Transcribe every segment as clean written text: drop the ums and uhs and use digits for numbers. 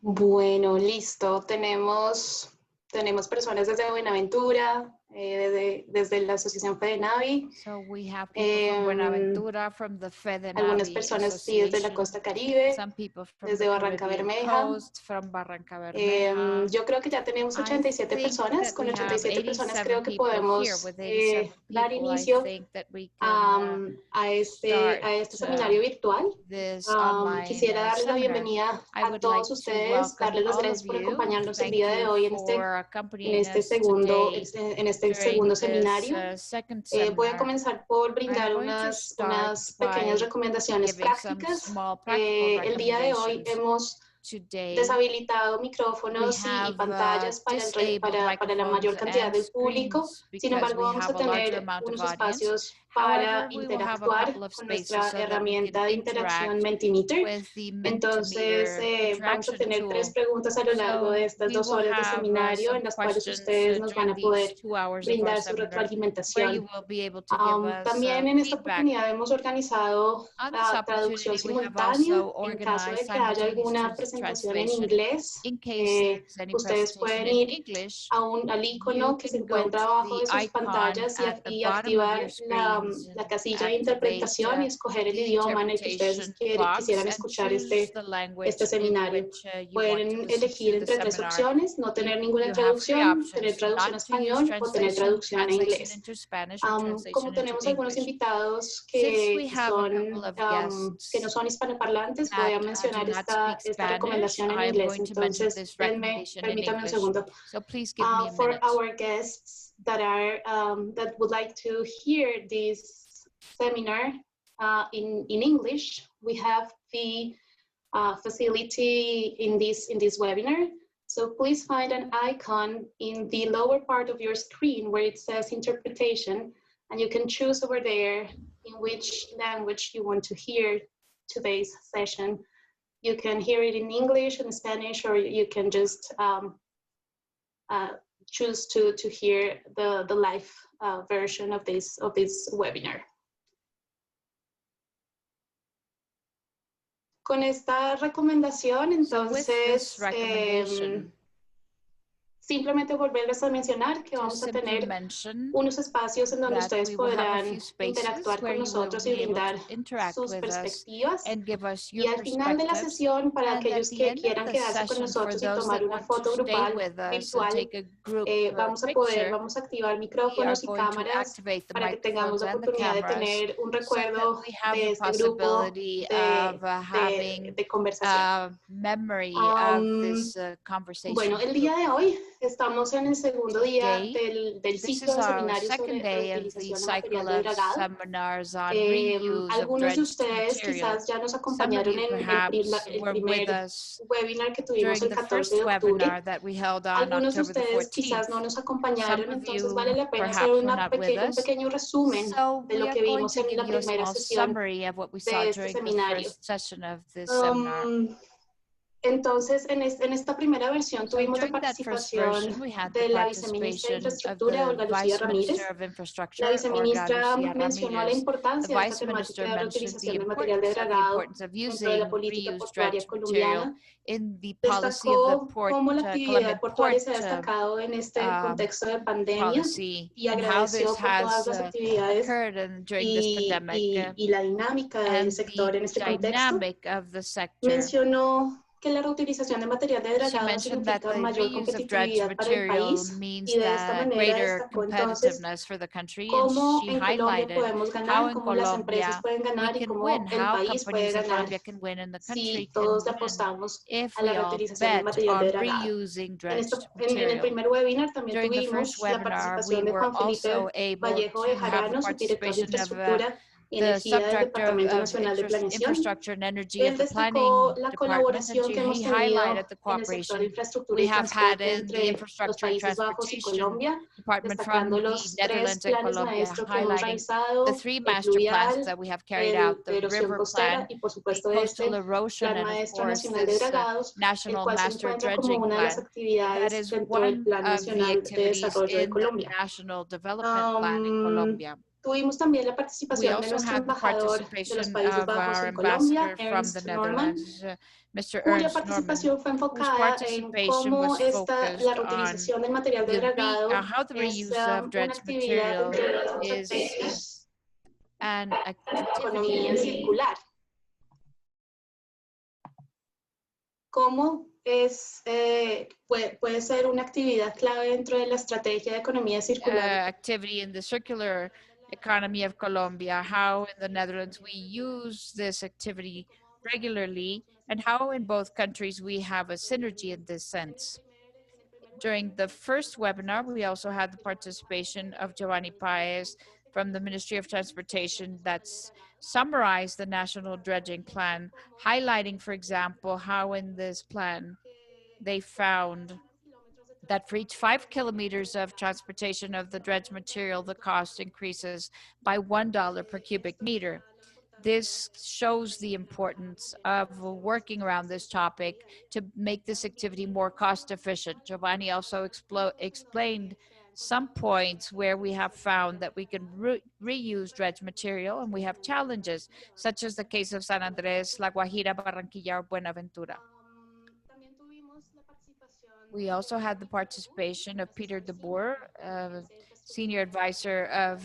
Bueno, listo. Tenemos personas desde Buenaventura, desde la Asociación FedeNavi. So we have people from Buenaventura, from the Algunas FedeNavi personas sí desde la Association, Costa Caribe, some people from desde the Barranca Caribbean Bermeja. coast, from Barranca Bermeja. Yo creo que ya tenemos 87 personas. Con 87 personas creo que podemos dar inicio a este seminario virtual. Quisiera darles la bienvenida a todos ustedes, darles las gracias por acompañarnos el día de hoy en este segundo seminario. Voy a comenzar por brindar unas pequeñas recomendaciones prácticas. El día de hoy hemos deshabilitado micrófonos y pantallas para la mayor cantidad del público. Sin embargo, vamos a tener unos espacios para interactuar con nuestra herramienta de interacción Mentimeter. Entonces, vamos a tener 3 preguntas a lo largo de estas 2 horas de seminario en las cuales ustedes nos van a poder brindar su retroalimentación. También en esta oportunidad hemos organizado traducción simultánea en caso de que haya alguna presentación en inglés. Ustedes pueden ir al icono que se encuentra abajo de sus pantallas y activar la casilla de interpretación y escoger el idioma en el que ustedes quisieran escuchar este seminario. Pueden elegir entre 3 opciones: no tener ninguna traducción, tener traducción a español o tener traducción a inglés. Como tenemos algunos invitados que no son hispanoparlantes, voy a mencionar esta recomendación en inglés. Entonces, permítanme un segundo. For our guests that would like to hear this seminar in English, we have the facility in this webinar. So please find an icon in the lower part of your screen where it says interpretation, and you can choose over there in which language you want to hear today's session. You can hear it in English and Spanish, or you can just choose to hear the live version of this webinar. Con esta recomendación, entonces, simplemente volverles a mencionar que vamos a tener unos espacios en donde ustedes podrán interactuar con nosotros y brindar sus perspectivas. Y al final de la sesión, para aquellos que quieran quedarse con nosotros y tomar una foto grupal virtual, vamos a activar micrófonos y cámaras para que tengamos la oportunidad de tener un recuerdo de este grupo de conversación. Bueno, el día de hoy estamos en el segundo día del ciclo de seminarios sobre reutilización material de dragados. Algunos de ustedes quizás ya nos acompañaron en el primer webinar que tuvimos el 14 de octubre. Algunos de ustedes quizás no nos acompañaron, entonces vale la pena hacer un pequeño resumen de lo que vimos en la primera sesión de este seminario. Entonces, en esta primera versión tuvimos la participación de la viceministra de Infraestructura, Olga Lucía Ramírez. La viceministra mencionó la importancia de esta temática de reutilización de material de dragado dentro de la política portuaria colombiana. Destacó cómo la actividad portuaria se ha destacado en este contexto de pandemia y agradeció por todas las actividades y la dinámica del sector en este contexto. Mencionó que la reutilización de material de dragado significa mayor competitividad para el país y de esta manera destacó entonces cómo en Colombia podemos ganar, cómo las empresas pueden ganar y cómo el país puede ganar si todos apostamos a la reutilización de material de dragado. En el primer webinar también tuvimos la participación de Juan Felipe Vallejo de Jarano, subdirector de Infraestructura y Energía del Departamento Nacional de Planeación. Él destacó la colaboración que hemos tenido en el sector de infraestructura y transporte entre los Países Bajos y Colombia, destacando los 3 planes maestros que hemos realizado, el fluvial, el de erosión costera y por supuesto Plan Maestro Nacional de Dragados, el cual se encuentra como una de las actividades dentro del Plan Nacional de Desarrollo de Colombia. Tuvimos también la participación de nuestro embajador de los Países Bajos en Colombia, Ernst Norman, cuya participación fue enfocada en cómo la reutilización del material de dragado es una actividad dentro de las estrategias de economía circular. ¿Cómo puede ser una actividad clave dentro de la estrategia de economía circular? Activity in the circular economy of Colombia, how in the Netherlands we use this activity regularly, and how in both countries we have a synergy in this sense. During the first webinar, we also had the participation of Giovanni Paez from the Ministry of Transportation that's summarized the National Dredging Plan, highlighting, for example, how in this plan they found that for each 5 kilometers of transportation of the dredged material, the cost increases by $1 per cubic meter. This shows the importance of working around this topic to make this activity more cost efficient. Giovanni also explained some points where we have found that we can reuse dredged material, and we have challenges, such as the case of San Andres, La Guajira, Barranquilla, or Buenaventura. We also had the participation of Peter de Boer, senior advisor of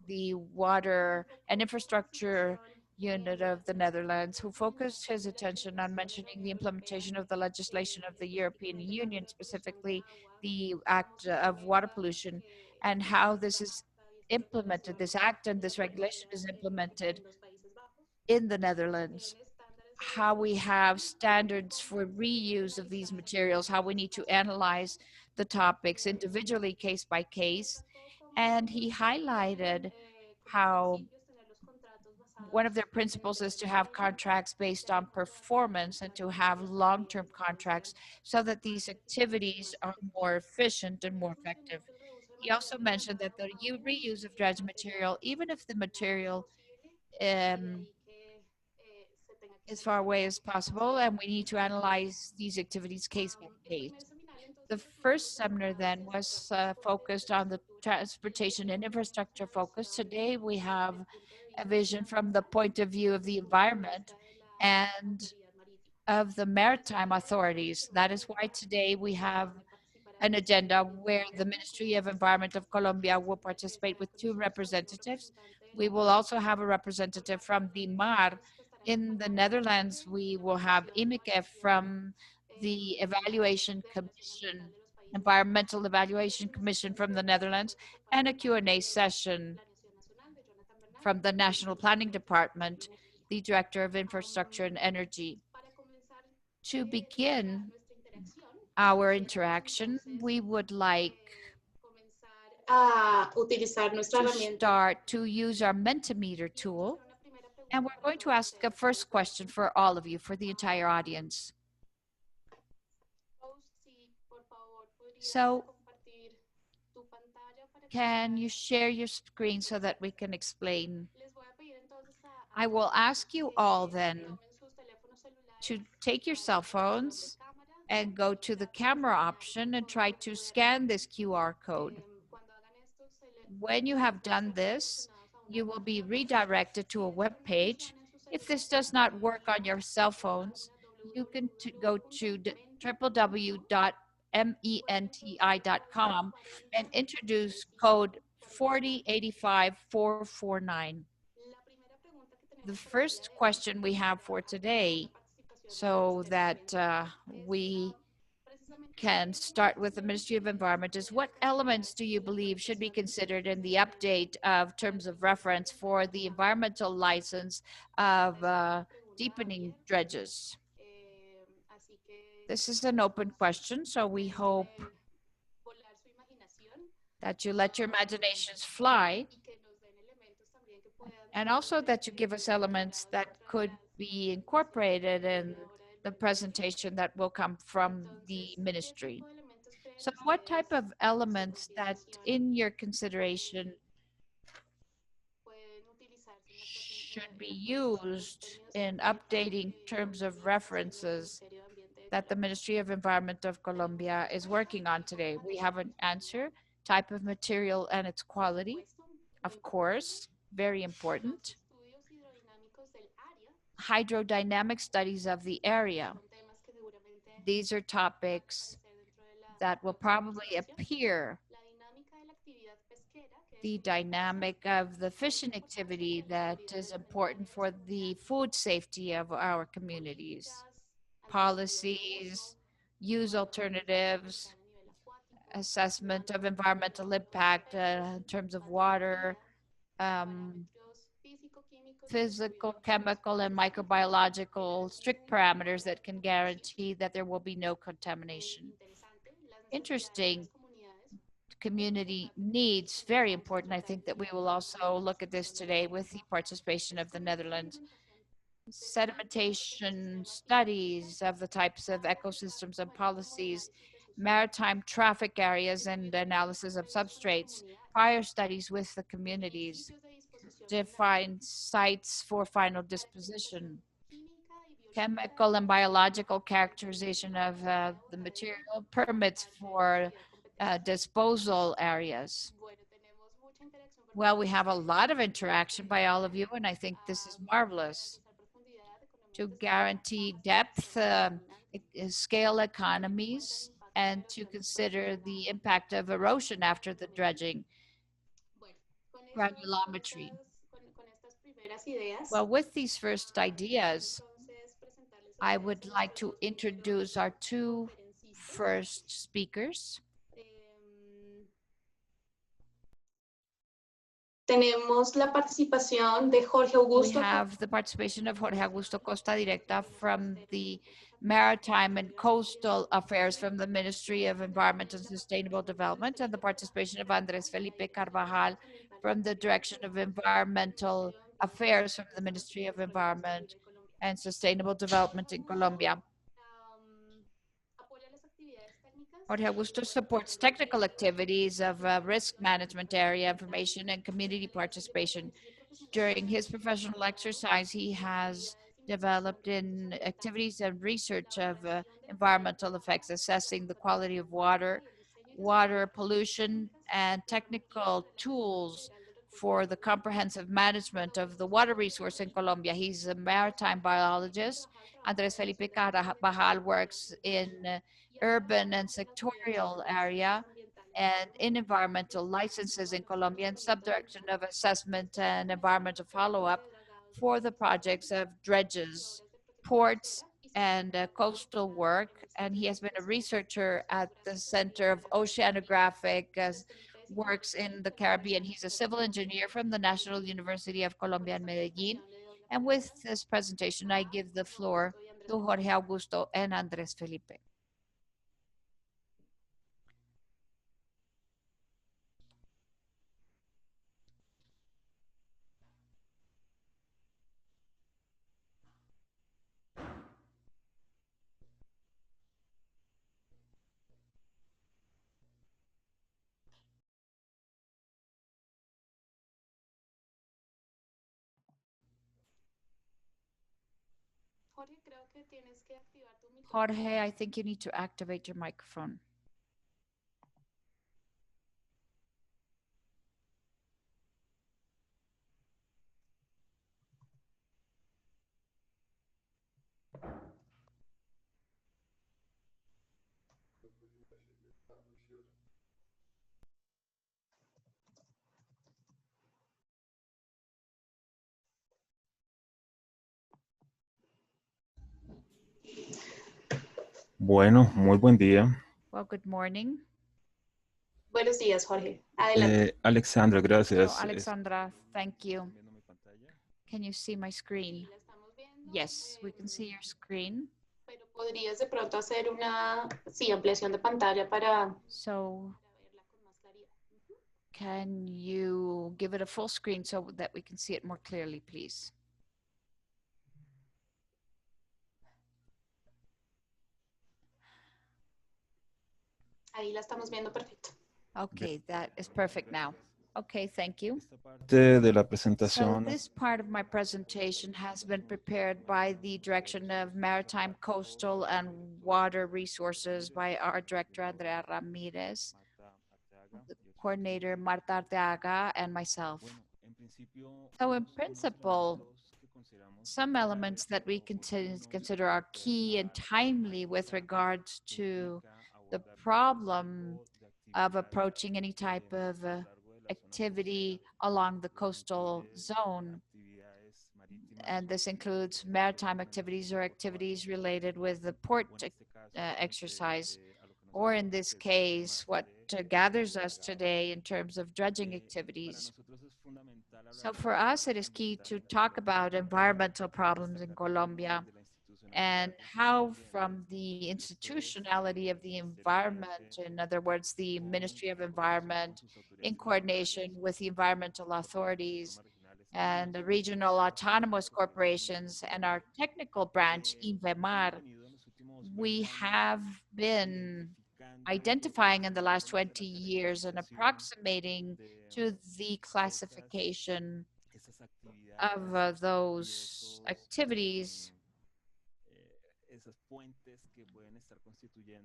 the Water and Infrastructure Unit of the Netherlands, who focused his attention on mentioning the implementation of the legislation of the European Union, specifically the Act of Water Pollution, and how this is implemented, this act and this regulation is implemented in the Netherlands, how we have standards for reuse of these materials, how we need to analyze the topics individually, case by case. And he highlighted how one of their principles is to have contracts based on performance and to have long-term contracts so that these activities are more efficient and more effective. He also mentioned that the reuse of dredged material, even if the material as far away as possible, and we need to analyze these activities case by case. The first seminar then was focused on the transportation and infrastructure focus. Today we have a vision from the point of view of the environment and of the maritime authorities. That is why today we have an agenda where the Ministry of Environment of Colombia will participate with 2 representatives. We will also have a representative from the MAR. In the Netherlands, we will have Enriquez from the Evaluation Commission, Environmental Evaluation Commission from the Netherlands, and a Q&A session from the National Planning Department, the Director of Infrastructure and Energy. To begin our interaction, we would like to start to use our Mentimeter tool. And we're going to ask a first question for all of you, for the entire audience. So, can you share your screen so that we can explain? I will ask you all then to take your cell phones and go to the camera option and try to scan this QR code. When you have done this, you will be redirected to a web page. If this does not work on your cell phones, you can go to www.menti.com and introduce code 4085449. The first question we have for today, so that we can start with the Ministry of Environment, is what elements do you believe should be considered in the update of terms of reference for the environmental license of deepening dredges? This is an open question, so we hope that you let your imaginations fly, and also that you give us elements that could be incorporated in the presentation that will come from the ministry. So what type of elements that in your consideration should be used in updating terms of references that the Ministry of Environment of Colombia is working on today? We have an answer: type of material and its quality, Of course, very important. Hydrodynamic studies of the area. These are topics that will probably appear. The dynamic of the fishing activity that is important for the food safety of our communities. Policies, use alternatives, assessment of environmental impact in terms of water, physical, chemical, and microbiological strict parameters that can guarantee that there will be no contamination. Interesting. Community needs, very important. I think that we will also look at this today with the participation of the Netherlands. Sedimentation studies of the types of ecosystems and policies, maritime traffic areas and analysis of substrates, prior studies with the communities, define sites for final disposition, chemical and biological characterization of the material, permits for disposal areas. Well, we have a lot of interaction by all of you, and I think this is marvelous. To guarantee depth, scale economies, and to consider the impact of erosion after the dredging. Granulometry. Well, with these first ideas, I would like to introduce our two first speakers. Tenemos la participación de Jorge Augusto. We have the participation of Jorge Augusto Costa Directa from the Maritime and Coastal Affairs from the Ministry of Environment and Sustainable Development, and the participation of Andrés Felipe Carvajal from the Direction of Environmental Affairs from the Ministry of Environment and Sustainable Development in Colombia. Jorge Augusto supports technical activities of risk management area, information, and community participation. During his professional exercise, he has developed in activities and research of environmental effects, assessing the quality of water, water pollution, and technical tools for the comprehensive management of the water resource in Colombia. He's a maritime biologist. Andrés Felipe Carvajal works in urban and sectorial area and in environmental licenses in Colombia and subdirection of assessment and environmental follow-up for the projects of dredges, ports, and coastal work. And he has been a researcher at the Center of Oceanographic Works in the Caribbean. He's a civil engineer from the National University of Colombia in Medellin. And with this presentation, I give the floor to Jorge Augusto and Andrés Felipe. Jorge, I think you need to activate your microphone. Bueno, muy buen día. Well, good morning. Buenos días, Jorge. Adelante. Alexandra, gracias. So, Alexandra, thank you. Can you see my screen? Yes, we can see your screen. Pero podrías de pronto hacer una ampliación de pantalla para So, can you give it a full screen so that we can see it more clearly, please? Ahí la estamos viendo perfecto. Okay, that is perfect now. Okay, thank you. De la So presentación, this part of my presentation has been prepared by the Direction of Maritime, Coastal, and Water Resources by our director, Andrea Ramirez. coordinator Marta Arteaga, and myself. So in principle, some elements that we consider are key and timely with regards to the problem of approaching any type of activity along the coastal zone. And this includes maritime activities or activities related with the port exercise, or in this case, what gathers us today in terms of dredging activities. So for us, it is key to talk about environmental problems in Colombia and how from the institutionality of the environment, in other words, the Ministry of Environment, in coordination with the environmental authorities and the regional autonomous corporations and our technical branch, INVEMAR, we have been identifying in the last 20 years and approximating to the classification of those activities,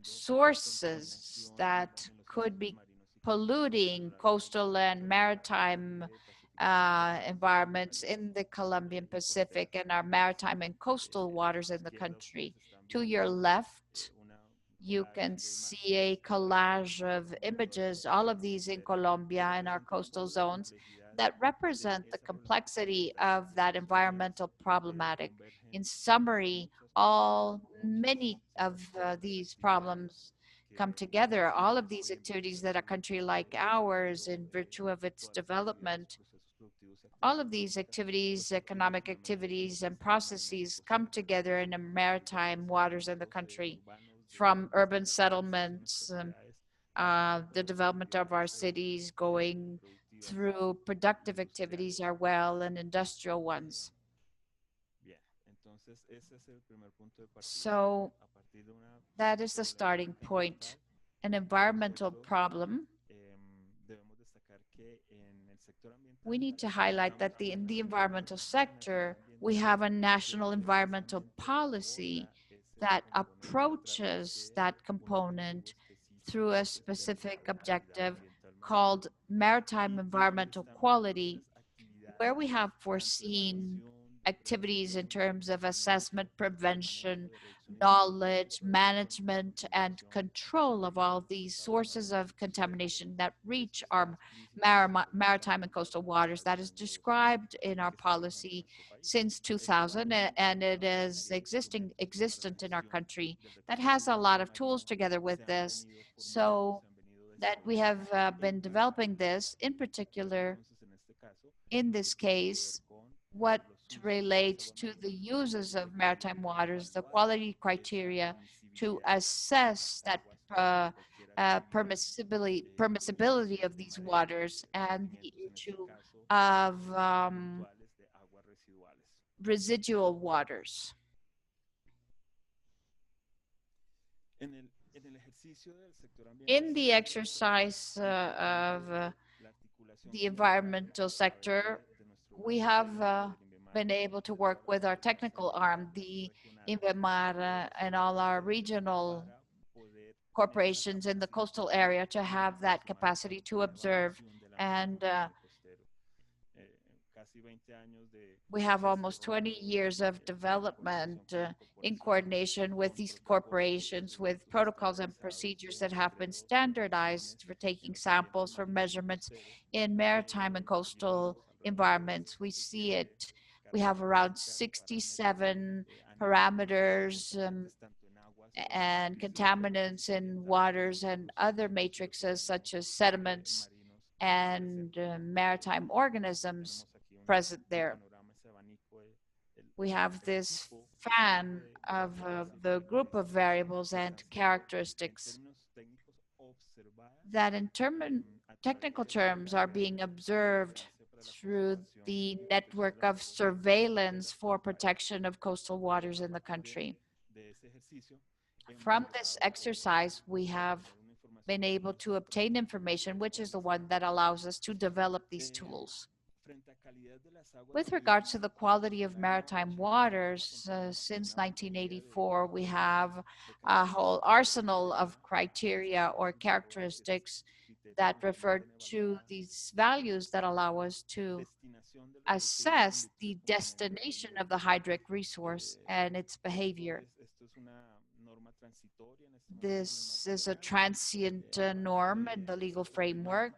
sources that could be polluting coastal and maritime environments in the Colombian Pacific and our maritime and coastal waters in the country. To your left, you can see a collage of images, all of these in Colombia and our coastal zones, that represent the complexity of that environmental problematic. In summary, many of these problems come together. All of these activities that a country like ours, in virtue of its development, all of these activities, economic activities and processes come together in the maritime waters in the country, from urban settlements, the development of our cities, going through productive activities as well and industrial ones. So that is the starting point. An environmental problem. We need to highlight that in the environmental sector, we have a national environmental policy that approaches that component through a specific objective called maritime environmental quality, where we have foreseen activities in terms of assessment, prevention, knowledge, management, and control of all these sources of contamination that reach our maritime and coastal waters. That is described in our policy since 2000, and it is existent in our country. That has a lot of tools together with this, so that we have been developing this, in particular, in this case, what relates to the uses of maritime waters, the quality criteria to assess that permissibility of these waters, and the issue of residual waters. In the exercise of the environmental sector, we have been able to work with our technical arm, the INVEMAR, and all our regional corporations in the coastal area to have that capacity to observe. And we have almost 20 years of development in coordination with these corporations, with protocols and procedures that have been standardized for taking samples for measurements in maritime and coastal environments. We see it. We have around 67 parameters and contaminants in waters and other matrices such as sediments and maritime organisms present there. We have this fan of the group of variables and characteristics that in technical terms are being observed through the network of surveillance for protection of coastal waters in the country. From this exercise, we have been able to obtain information, which is the one that allows us to develop these tools. With regards to the quality of maritime waters, since 1984, we have a whole arsenal of criteria or characteristics that refer to these values that allow us to assess the destination of the hydric resource and its behavior. This is a transient norm in the legal framework.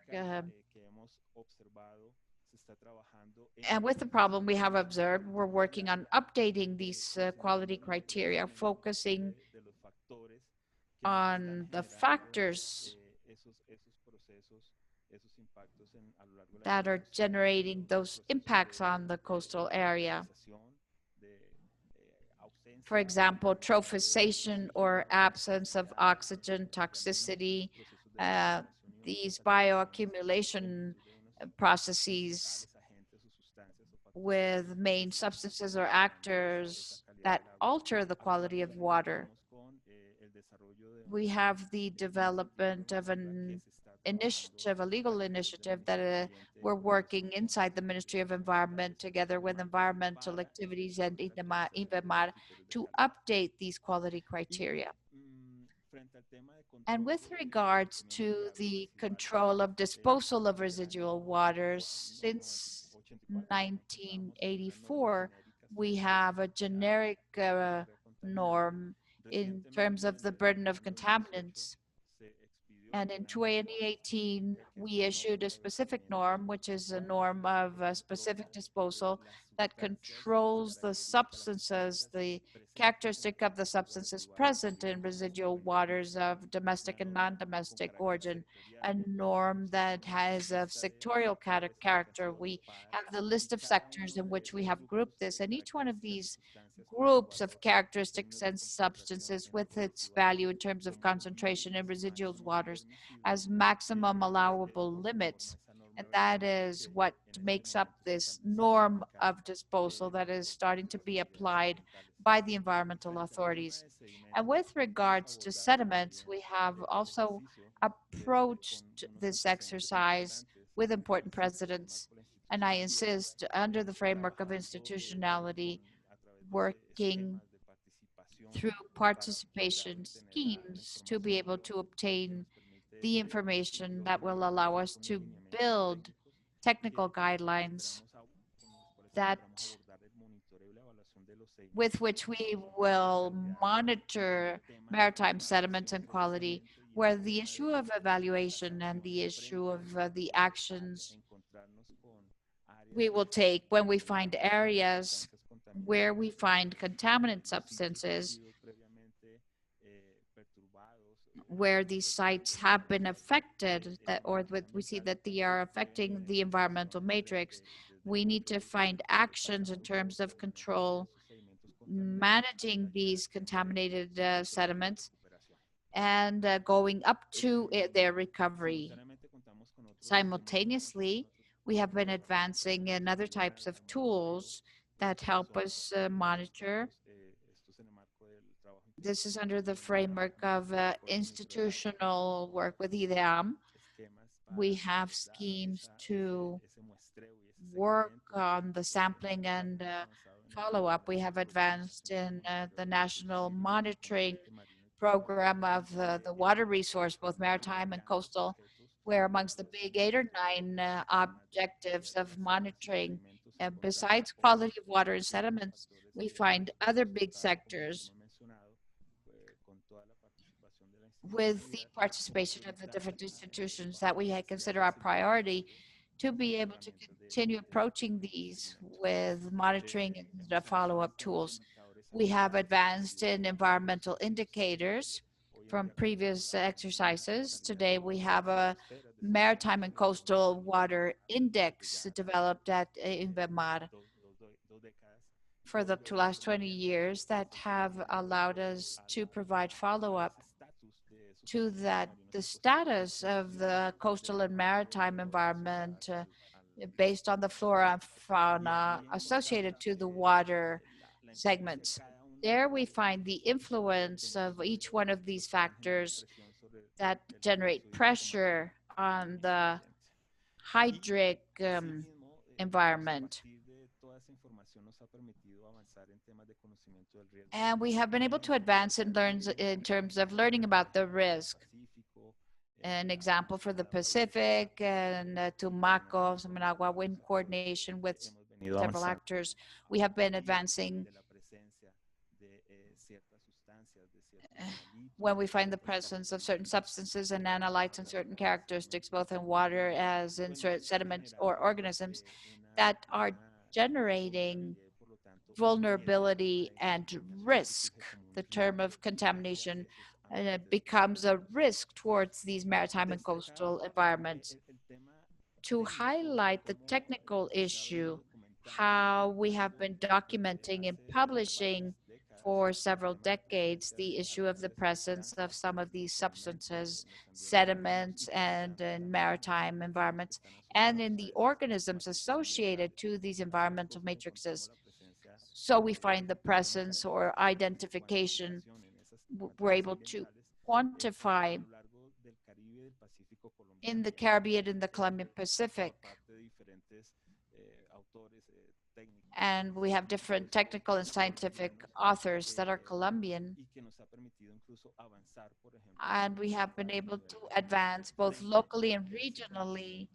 And with the problem we have observed, we're working on updating these quality criteria, focusing on the factors that are generating those impacts on the coastal area. For example, trophization or absence of oxygen toxicity, these bioaccumulation processes with main substances or actors that alter the quality of water. We have the development of an initiative, a legal initiative that we're working inside the Ministry of Environment together with environmental activities and INVEMAR to update these quality criteria. And with regards to the control of disposal of residual waters, since 1984, we have a generic norm in terms of the burden of contaminants. And in 2018, we issued a specific norm, which is a norm of specific disposal that controls the substances, the characteristic of the substances present in residual waters of domestic and non-domestic origin, a norm that has a sectorial character. We have the list of sectors in which we have grouped this, and each one of these groups of characteristics and substances with its value in terms of concentration in residual waters as maximum allowable limits. And that is what makes up this norm of disposal that is starting to be applied by the environmental authorities. And with regards to sediments, we have also approached this exercise with important precedents. And I insist, under the framework of institutionality, working through participation schemes to be able to obtain the information that will allow us to build technical guidelines that with which we will monitor maritime sediments and quality, where the issue of evaluation and the issue of the actions we will take when we find areas where we find contaminant substances, where these sites have been affected, we see that they are affecting the environmental matrix. We need to find actions in terms of control, managing these contaminated sediments, and going up to their recovery. Simultaneously, we have been advancing in other types of tools that help us monitor. This is under the framework of institutional work with IDEAM. We have schemes to work on the sampling and follow-up. We have advanced in the national monitoring program of the water resource, both maritime and coastal, where amongst the big 8 or 9 objectives of monitoring, besides quality of water and sediments, we find other big sectors with the participation of the different institutions that we consider our priority to be able to continue approaching these with monitoring and the follow-up tools. We have advanced in environmental indicators from previous exercises. Today we have a maritime and coastal water index developed at INVEMAR for the last 20 years that have allowed us to provide follow-up to that, the status of the coastal and maritime environment based on the flora and fauna associated to the water segments. There we find the influence of each one of these factors that generate pressure on the hydric environment. And we have been able to advance and learn in terms of learning about the risk. An example for the Pacific and Tumaco, Managua wind coordination with several actors. We have been advancing when we find the presence of certain substances and analytes and certain characteristics, both in water as in sediments or organisms, that are generating vulnerability and risk. The term of contamination becomes a risk towards these maritime and coastal environments. To highlight the technical issue, how we have been documenting and publishing for several decades the issue of the presence of some of these substances, sediments, and in maritime environments, and in the organisms associated to these environmental matrices. So we find the presence or identification. We're able to quantify in the Caribbean and the Colombian Pacific. And we have different technical and scientific authors that are Colombian. And we have been able to advance both locally and regionally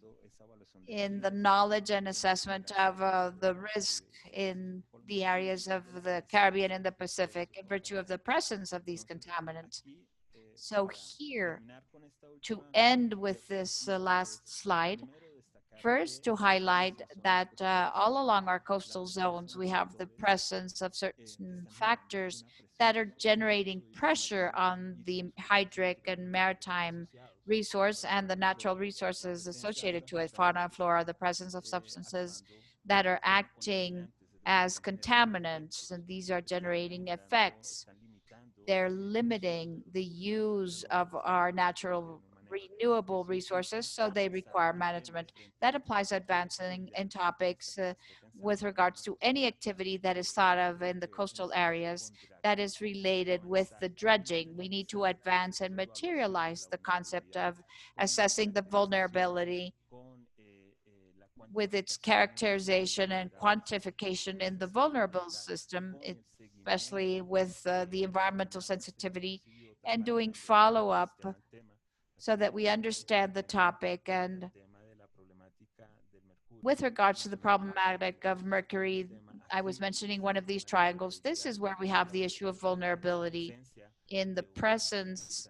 in the knowledge and assessment of the risk in the areas of the Caribbean and the Pacific in virtue of the presence of these contaminants. So here, to end with this last slide, first, to highlight that all along our coastal zones, we have the presence of certain factors that are generating pressure on the hydric and maritime resource and the natural resources associated to it, fauna and flora, the presence of substances that are acting as contaminants, and these are generating effects. They're limiting the use of our natural renewable resources, so they require management. That applies to advancing in topics with regards to any activity that is thought of in the coastal areas that is related with the dredging. We need to advance and materialize the concept of assessing the vulnerability with its characterization and quantification in the vulnerable system, especially with the environmental sensitivity, and doing follow-up so that we understand the topic. And with regards to the problematic of mercury, I was mentioning one of these triangles. This is where we have the issue of vulnerability in the presence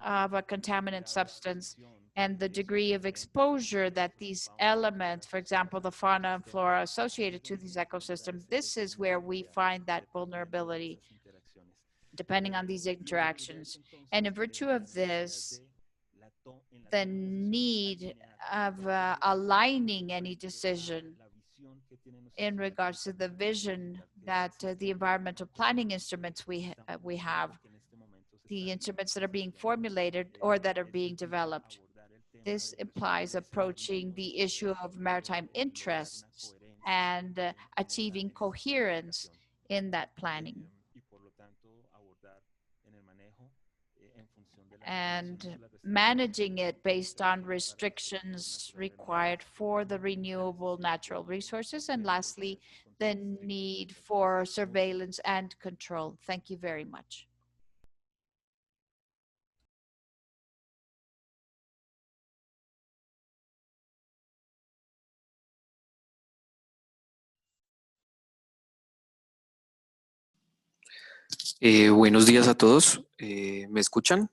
of a contaminant substance and the degree of exposure that these elements, for example, the fauna and flora associated to these ecosystems, this is where we find that vulnerability, depending on these interactions. And in virtue of this, the need of aligning any decision in regards to the vision that the environmental planning instruments we have, the instruments that are being formulated or that are being developed. This implies approaching the issue of maritime interests and achieving coherence in that planning. And managing it based on restrictions required for the renewable natural resources. And lastly, the need for surveillance and control. Thank you very much. Buenos días a todos. ¿Me escuchan?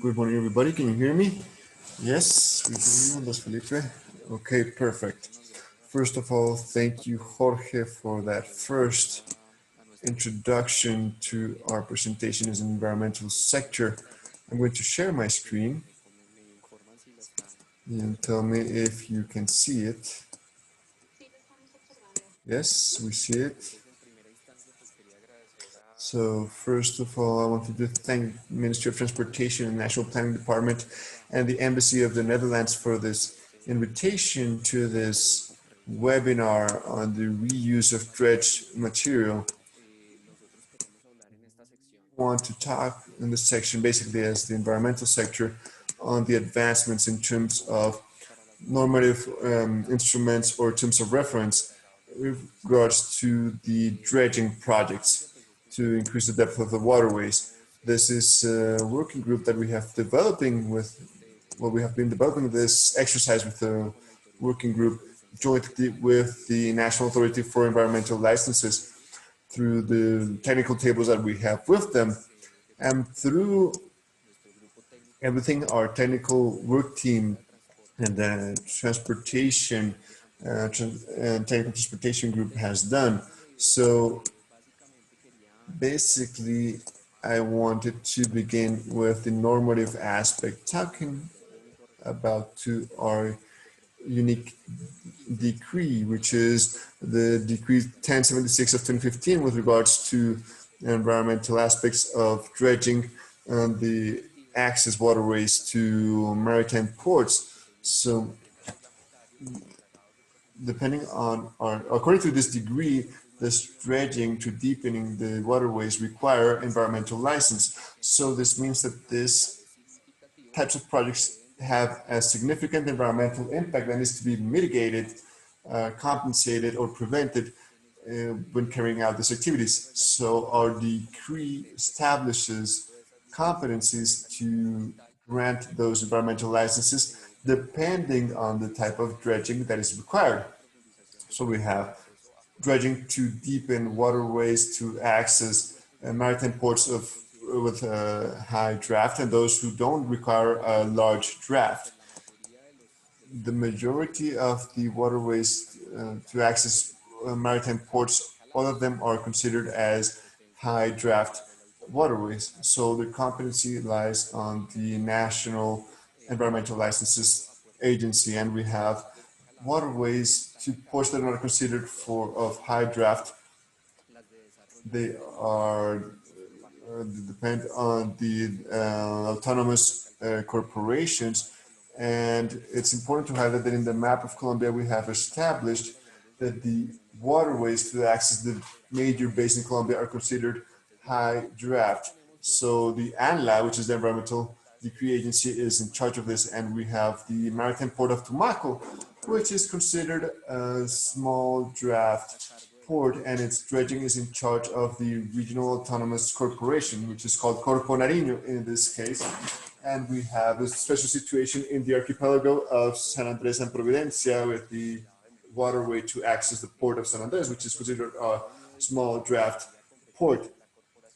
Good morning, everybody. Can you hear me? Yes, we hear you, Los Felipe. Okay, perfect. First of all, thank you, Jorge, for that first introduction to our presentation as an environmental sector. I'm going to share my screen and tell me if you can see it. Yes, we see it. So first of all, I wanted to thank the Ministry of Transportation and National Planning Department and the Embassy of the Netherlands for this invitation to this webinar on the reuse of dredge material. I want to talk in this section basically as the environmental sector on the advancements in terms of normative instruments or terms of reference with regards to the dredging projects to increase the depth of the waterways. This is a working group that we have developing with, well, we have been developing this exercise with the working group jointly with the National Authority for Environmental Licenses through the technical tables that we have with them. And through everything our technical work team and the transportation technical transportation group has done. So basically, I wanted to begin with the normative aspect, talking about to our unique decree, which is the decree 1076 of 2015 with regards to environmental aspects of dredging and the access waterways to maritime ports. So depending on according to this degree, this dredging to deepening the waterways require environmental license. So this means that this types of projects have a significant environmental impact that needs to be mitigated, compensated, or prevented when carrying out these activities. So our decree establishes competencies to grant those environmental licenses depending on the type of dredging that is required. So we have dredging to deepen waterways to access maritime ports with a high draft and those who don't require a large draft. The majority of the waterways to access maritime ports, all of them are considered as high draft waterways. So the competency lies on the National Environmental Licenses Agency, and we have waterways to ports that are considered of high draft. They are depend on the autonomous corporations, and it's important to highlight that in the map of Colombia we have established that the waterways to access the major basin in Colombia are considered high draft. So the ANLA, which is the Environmental Decree Agency, is in charge of this, and we have the Maritime Port of Tumaco, which is considered a small draft port, and its dredging is in charge of the Regional Autonomous Corporation, which is called Corpo Nariño in this case. And we have a special situation in the archipelago of San Andres and Providencia with the waterway to access the port of San Andres, which is considered a small draft port.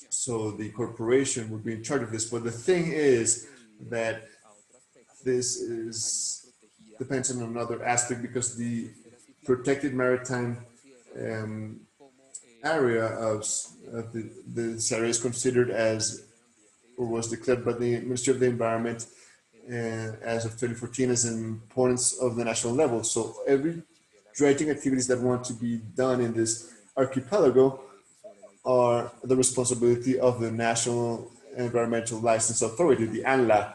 So the corporation would be in charge of this. But the thing is that this depends on another aspect, because the protected maritime area of this area is considered as, or was declared by the Ministry of the Environment as of 2014 as an importance of the national level. So every dredging activities that want to be done in this archipelago are the responsibility of the National Environmental License Authority, the ANLA,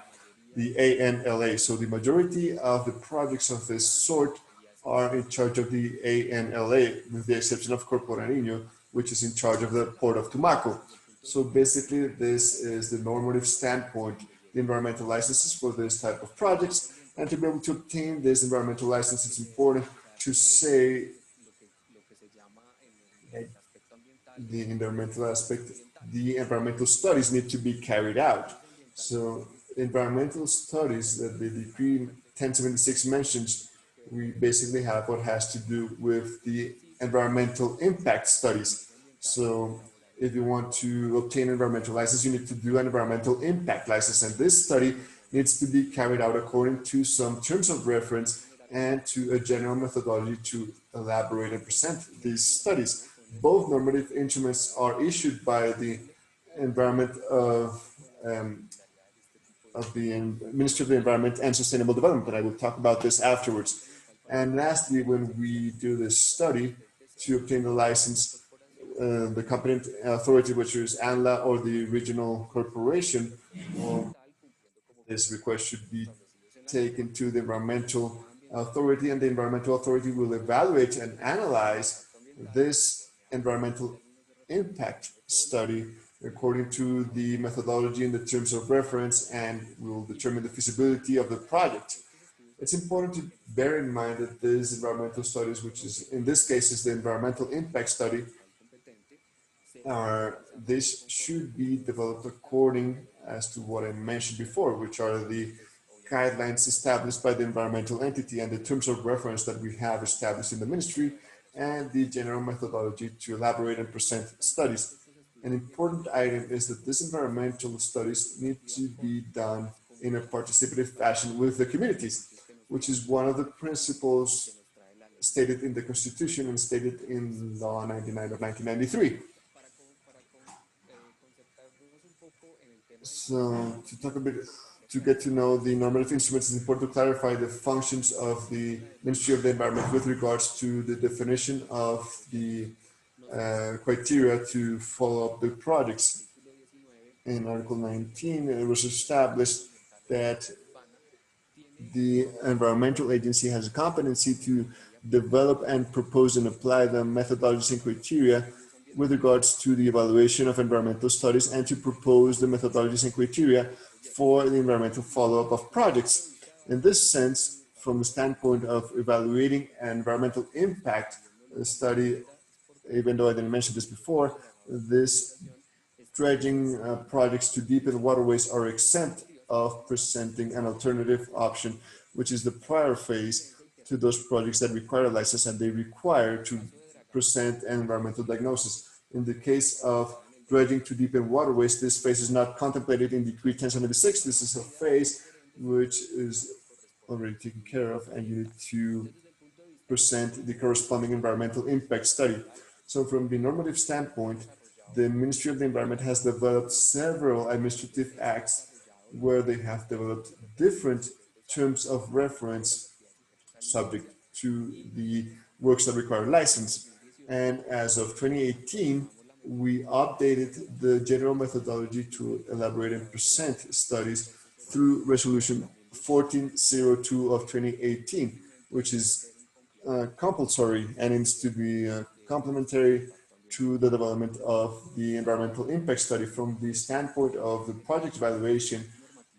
the ANLA. So the majority of the projects of this sort are in charge of the ANLA, with the exception of Corpo Nariño, which is in charge of the Port of Tumaco. So basically, this is the normative standpoint, the environmental licenses for this type of projects. And to be able to obtain this environmental license, it's important to say that the environmental aspect, the environmental studies need to be carried out. So environmental studies that the decree 1076 mentions, we basically have what has to do with the environmental impact studies. So if you want to obtain an environmental license, you need to do an environmental impact license. And this study needs to be carried out according to some terms of reference and to a general methodology to elaborate and present these studies. Both normative instruments are issued by the Environment of the Ministry of the Environment and Sustainable Development, but I will talk about this afterwards. And lastly, when we do this study to obtain the license, the competent authority, which is ANLA or the regional corporation, this request should be taken to the environmental authority, and the environmental authority will evaluate and analyze this environmental impact study according to the methodology and the terms of reference, and will determine the feasibility of the project. It's important to bear in mind that these environmental studies, which is in this case is the environmental impact study, this should be developed according as to what I mentioned before, which are the guidelines established by the environmental entity and the terms of reference that we have established in the ministry, and the general methodology to elaborate and present studies. An important item is that these environmental studies need to be done in a participative fashion with the communities, which is one of the principles stated in the Constitution and stated in Law 99 of 1993. So to talk a bit, to get to know the normative instruments, it's important to clarify the functions of the Ministry of the Environment with regards to the definition of the criteria to follow up the projects. In Article 19, it was established that the environmental agency has a competency to develop and propose and apply the methodologies and criteria with regards to the evaluation of environmental studies and to propose the methodologies and criteria for the environmental follow-up of projects. In this sense, from the standpoint of evaluating an environmental impact study, even though I didn't mention this before, this dredging projects to deepen waterways are exempt of presenting an alternative option, which is the prior phase to those projects that require a license and they require to present an environmental diagnosis. In the case of dredging to deepen waterways, this phase is not contemplated in Decree 1076. This is a phase which is already taken care of, and you need to present the corresponding environmental impact study. So from the normative standpoint, the Ministry of the Environment has developed several administrative acts where they have developed different terms of reference subject to the works that require license. And as of 2018, we updated the general methodology to elaborate and present studies through Resolution 1402 of 2018, which is compulsory and needs to be complementary to the development of the environmental impact study. From the standpoint of the project evaluation,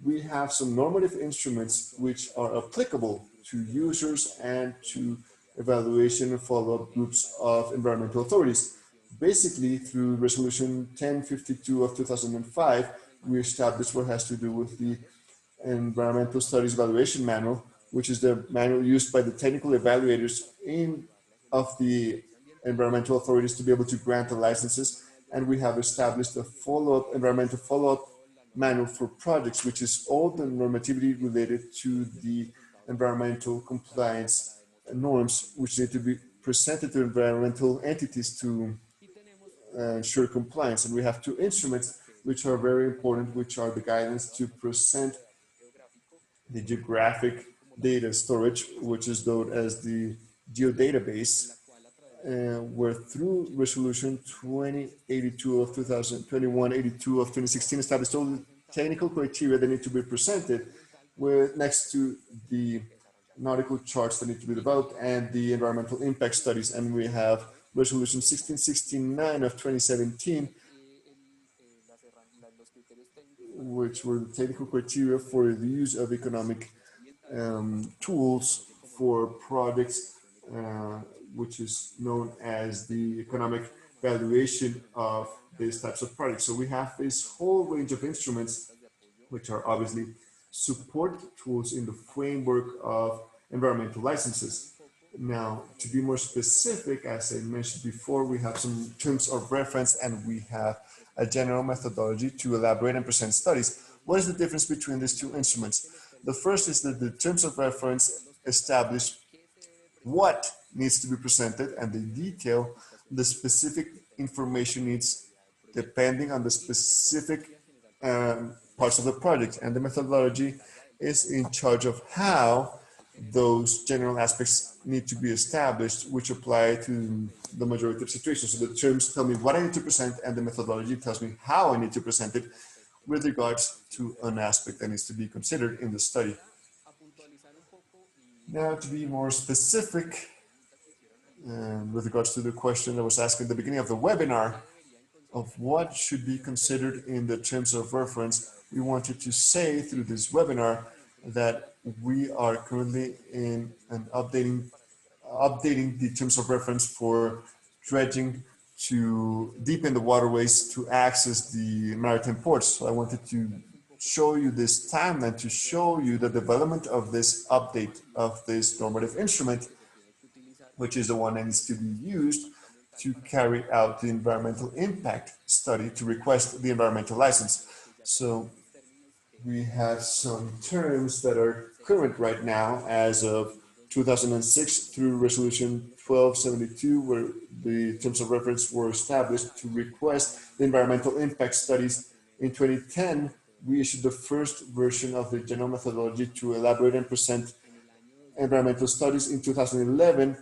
we have some normative instruments which are applicable to users and to evaluation and follow-up groups of environmental authorities. Basically, through Resolution 1052 of 2005, we established what has to do with the Environmental Studies Evaluation Manual, which is the manual used by the technical evaluators of the environmental authorities to be able to grant the licenses. And we have established a environmental follow-up manual for projects, which is all the normativity related to the environmental compliance norms, which need to be presented to environmental entities to ensure compliance. And we have two instruments which are very important, which are the guidance to present the geographic data storage, which is known as the geodatabase, where through Resolution 2182 of 2016 established all the technical criteria that need to be presented, with next to the nautical charts that need to be developed and the environmental impact studies. And we have Resolution 1669 of 2017, which were the technical criteria for the use of economic tools for projects, which is known as the economic valuation of these types of projects. So we have this whole range of instruments, which are obviously support tools in the framework of environmental licenses. Now, to be more specific, as I mentioned before, we have some terms of reference and we have a general methodology to elaborate and present studies. What is the difference between these two instruments? The first is that the terms of reference establish what needs to be presented and they detail the specific information needs depending on the specific parts of the project, and the methodology is in charge of how those general aspects need to be established, which apply to the majority of situations. So the terms tell me what I need to present and the methodology tells me how I need to present it with regards to an aspect that needs to be considered in the study. Now, to be more specific, with regards to the question that was asked in the beginning of the webinar of what should be considered in the terms of reference, we wanted to say through this webinar that we are currently in an updating the terms of reference for dredging to deepen the waterways to access the maritime ports. So I wanted to show you this timeline to show you the development of this update of this normative instrument, which is the one that needs to be used to carry out the environmental impact study to request the environmental license. So we have some terms that are current right now as of 2006 through resolution 1272, where the terms of reference were established to request the environmental impact studies. In 2010, we issued the first version of the general methodology to elaborate and present environmental studies. In 2011,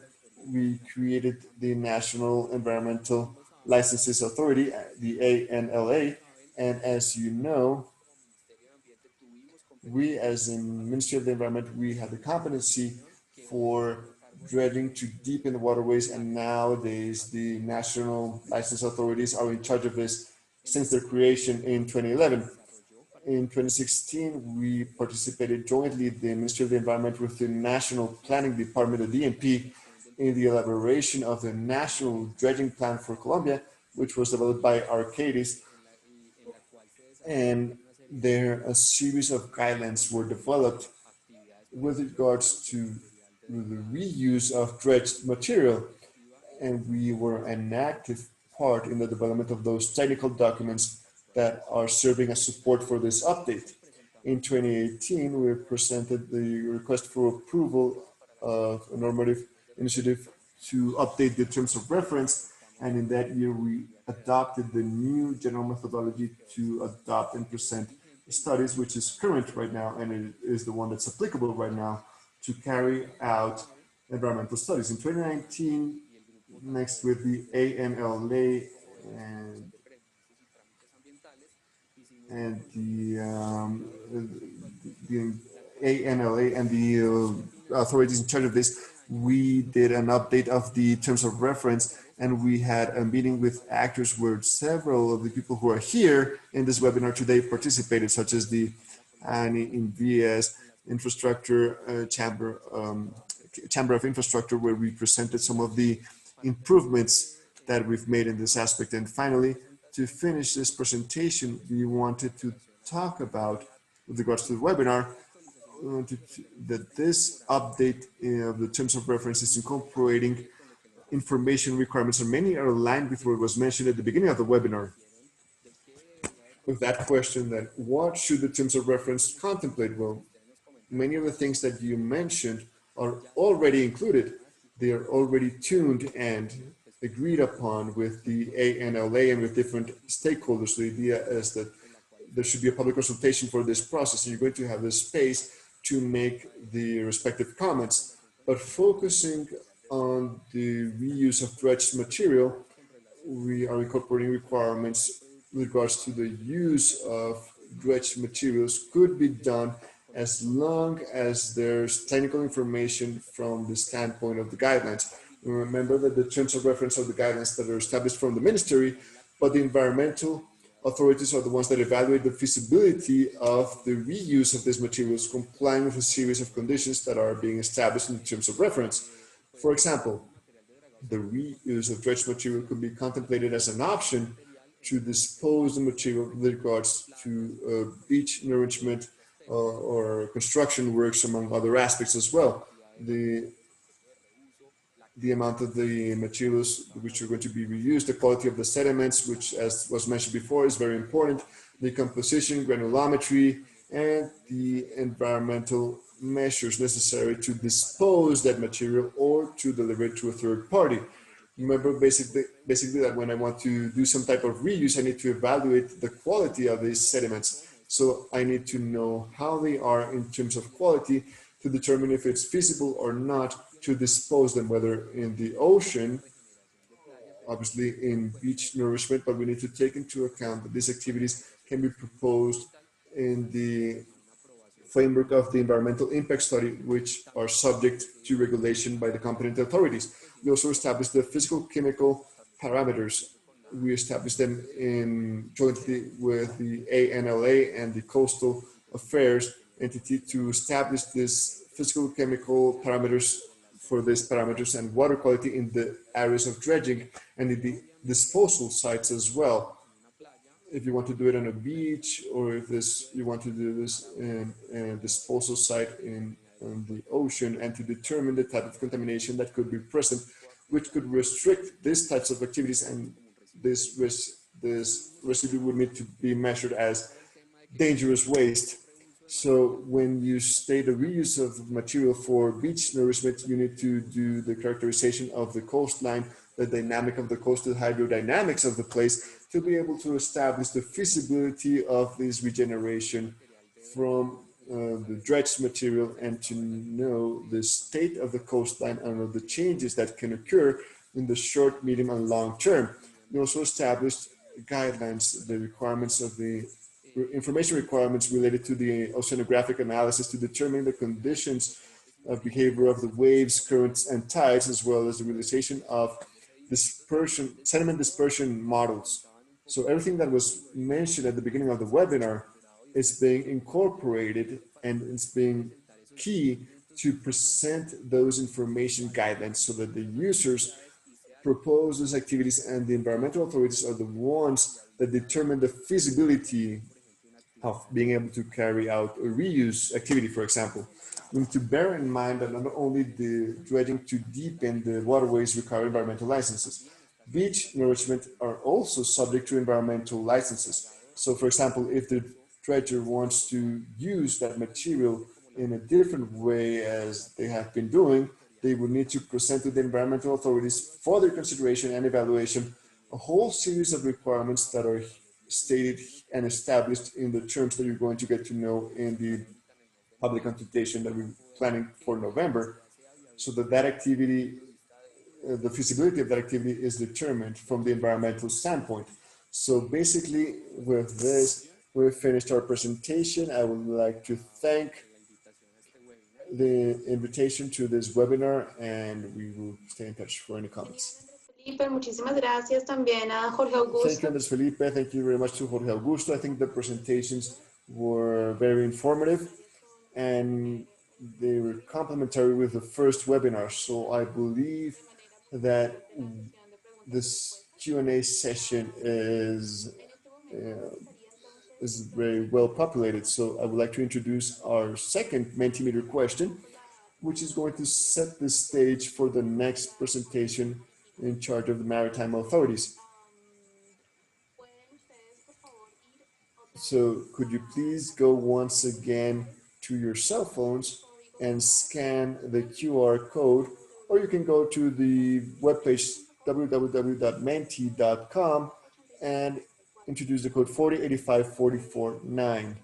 we created the National Environmental Licenses Authority, the ANLA, and as you know, we as in Ministry of the Environment, we have the competency for dredging to deepen the waterways, and nowadays the national license authorities are in charge of this since their creation in 2011. In 2016, we participated jointly, the Ministry of the Environment with the National Planning Department, the DNP, in the elaboration of the National Dredging Plan for Colombia, which was developed by Enriquez. And there a series of guidelines were developed with regards to the reuse of dredged material. And we were an active part in the development of those technical documents that are serving as support for this update. In 2018, we presented the request for approval of a normative initiative to update the terms of reference. And in that year, we adopted the new general methodology to adopt and present studies, which is current right now, and it is the one that's applicable right now to carry out environmental studies. In 2019, next with the ANLA and the ANLA and the authorities in charge of this, we did an update of the terms of reference, and we had a meeting with actors where several of the people who are here in this webinar today participated, such as the Enriquez Infrastructure Chamber of Infrastructure, where we presented some of the improvements that we've made in this aspect. And finally, to finish this presentation, we wanted to talk about, with regards to the webinar, that this update of the terms of reference is incorporating information requirements, and many are aligned with what was mentioned at the beginning of the webinar. With that question, that what should the terms of reference contemplate? Well, many of the things that you mentioned are already included. They are already tuned and agreed upon with the ANLA and with different stakeholders. The idea is that there should be a public consultation for this process, and you're going to have the space to make the respective comments. But focusing on the reuse of dredged material, we are incorporating requirements with regards to the use of dredged materials could be done as long as there's technical information from the standpoint of the guidelines. Remember that the terms of reference are the guidelines that are established from the ministry, but the environmental authorities are the ones that evaluate the feasibility of the reuse of these materials, complying with a series of conditions that are being established in the terms of reference. For example, the reuse of dredged material could be contemplated as an option to dispose the material with regards to beach nourishment or construction works, among other aspects as well. The amount of the materials which are going to be reused, the quality of the sediments, which, as was mentioned before, is very important, the composition, granulometry, and the environmental measures necessary to dispose that material or to deliver it to a third party. Remember, basically that when I want to do some type of reuse, I need to evaluate the quality of these sediments. So I need to know how they are in terms of quality to determine if it's feasible or not to dispose them, whether in the ocean, obviously in beach nourishment, but we need to take into account that these activities can be proposed in the framework of the environmental impact study, which are subject to regulation by the competent authorities. We also established the physical chemical parameters. We established them jointly with the ANLA and the Coastal Affairs entity to establish this physical chemical parameters for these parameters and water quality in the areas of dredging and in the disposal sites as well. If you want to do it on a beach, or if you want to do this in a disposal site on the ocean, and to determine the type of contamination that could be present, which could restrict these types of activities, and this residue would need to be measured as dangerous waste. So when you state a reuse of material for beach nourishment, you need to do the characterization of the coastline, the dynamic of the coast, the hydrodynamics of the place, to be able to establish the feasibility of this regeneration from the dredged material, and to know the state of the coastline and of the changes that can occur in the short, medium, and long term. We also established guidelines, the requirements of the information requirements related to the oceanographic analysis to determine the conditions of behavior of the waves, currents, and tides, as well as the realization of dispersion, sediment dispersion models. So everything that was mentioned at the beginning of the webinar is being incorporated, and it's being key to present those information guidelines so that the users propose those activities, and the environmental authorities are the ones that determine the feasibility of being able to carry out a reuse activity, for example. We need to bear in mind that not only the dredging to deepen the waterways require environmental licenses, beach nourishment are also subject to environmental licenses. So for example, if the dredger wants to use that material in a different way as they have been doing, they would need to present to the environmental authorities for their consideration and evaluation a whole series of requirements that are stated and established in the terms that you're going to get to know in the public consultation that we're planning for November, so that that activity, the feasibility of that activity is determined from the environmental standpoint. So basically with this, we've finished our presentation. I would like to thank the invitation to this webinar, and we will stay in touch for any comments. Felipe, muchísimas gracias también a Jorge Augusto. Thank you, Andres Felipe. Thank you very much to Jorge Augusto. I think the presentations were very informative, and they were complementary with the first webinar. So I believe that this Q&A session is very well populated. So I would like to introduce our second Mentimeter question, which is going to set the stage for the next presentation in charge of the maritime authorities. So could you please go once again to your cell phones and scan the QR code, or you can go to the webpage www.menti.com and introduce the code 4085449.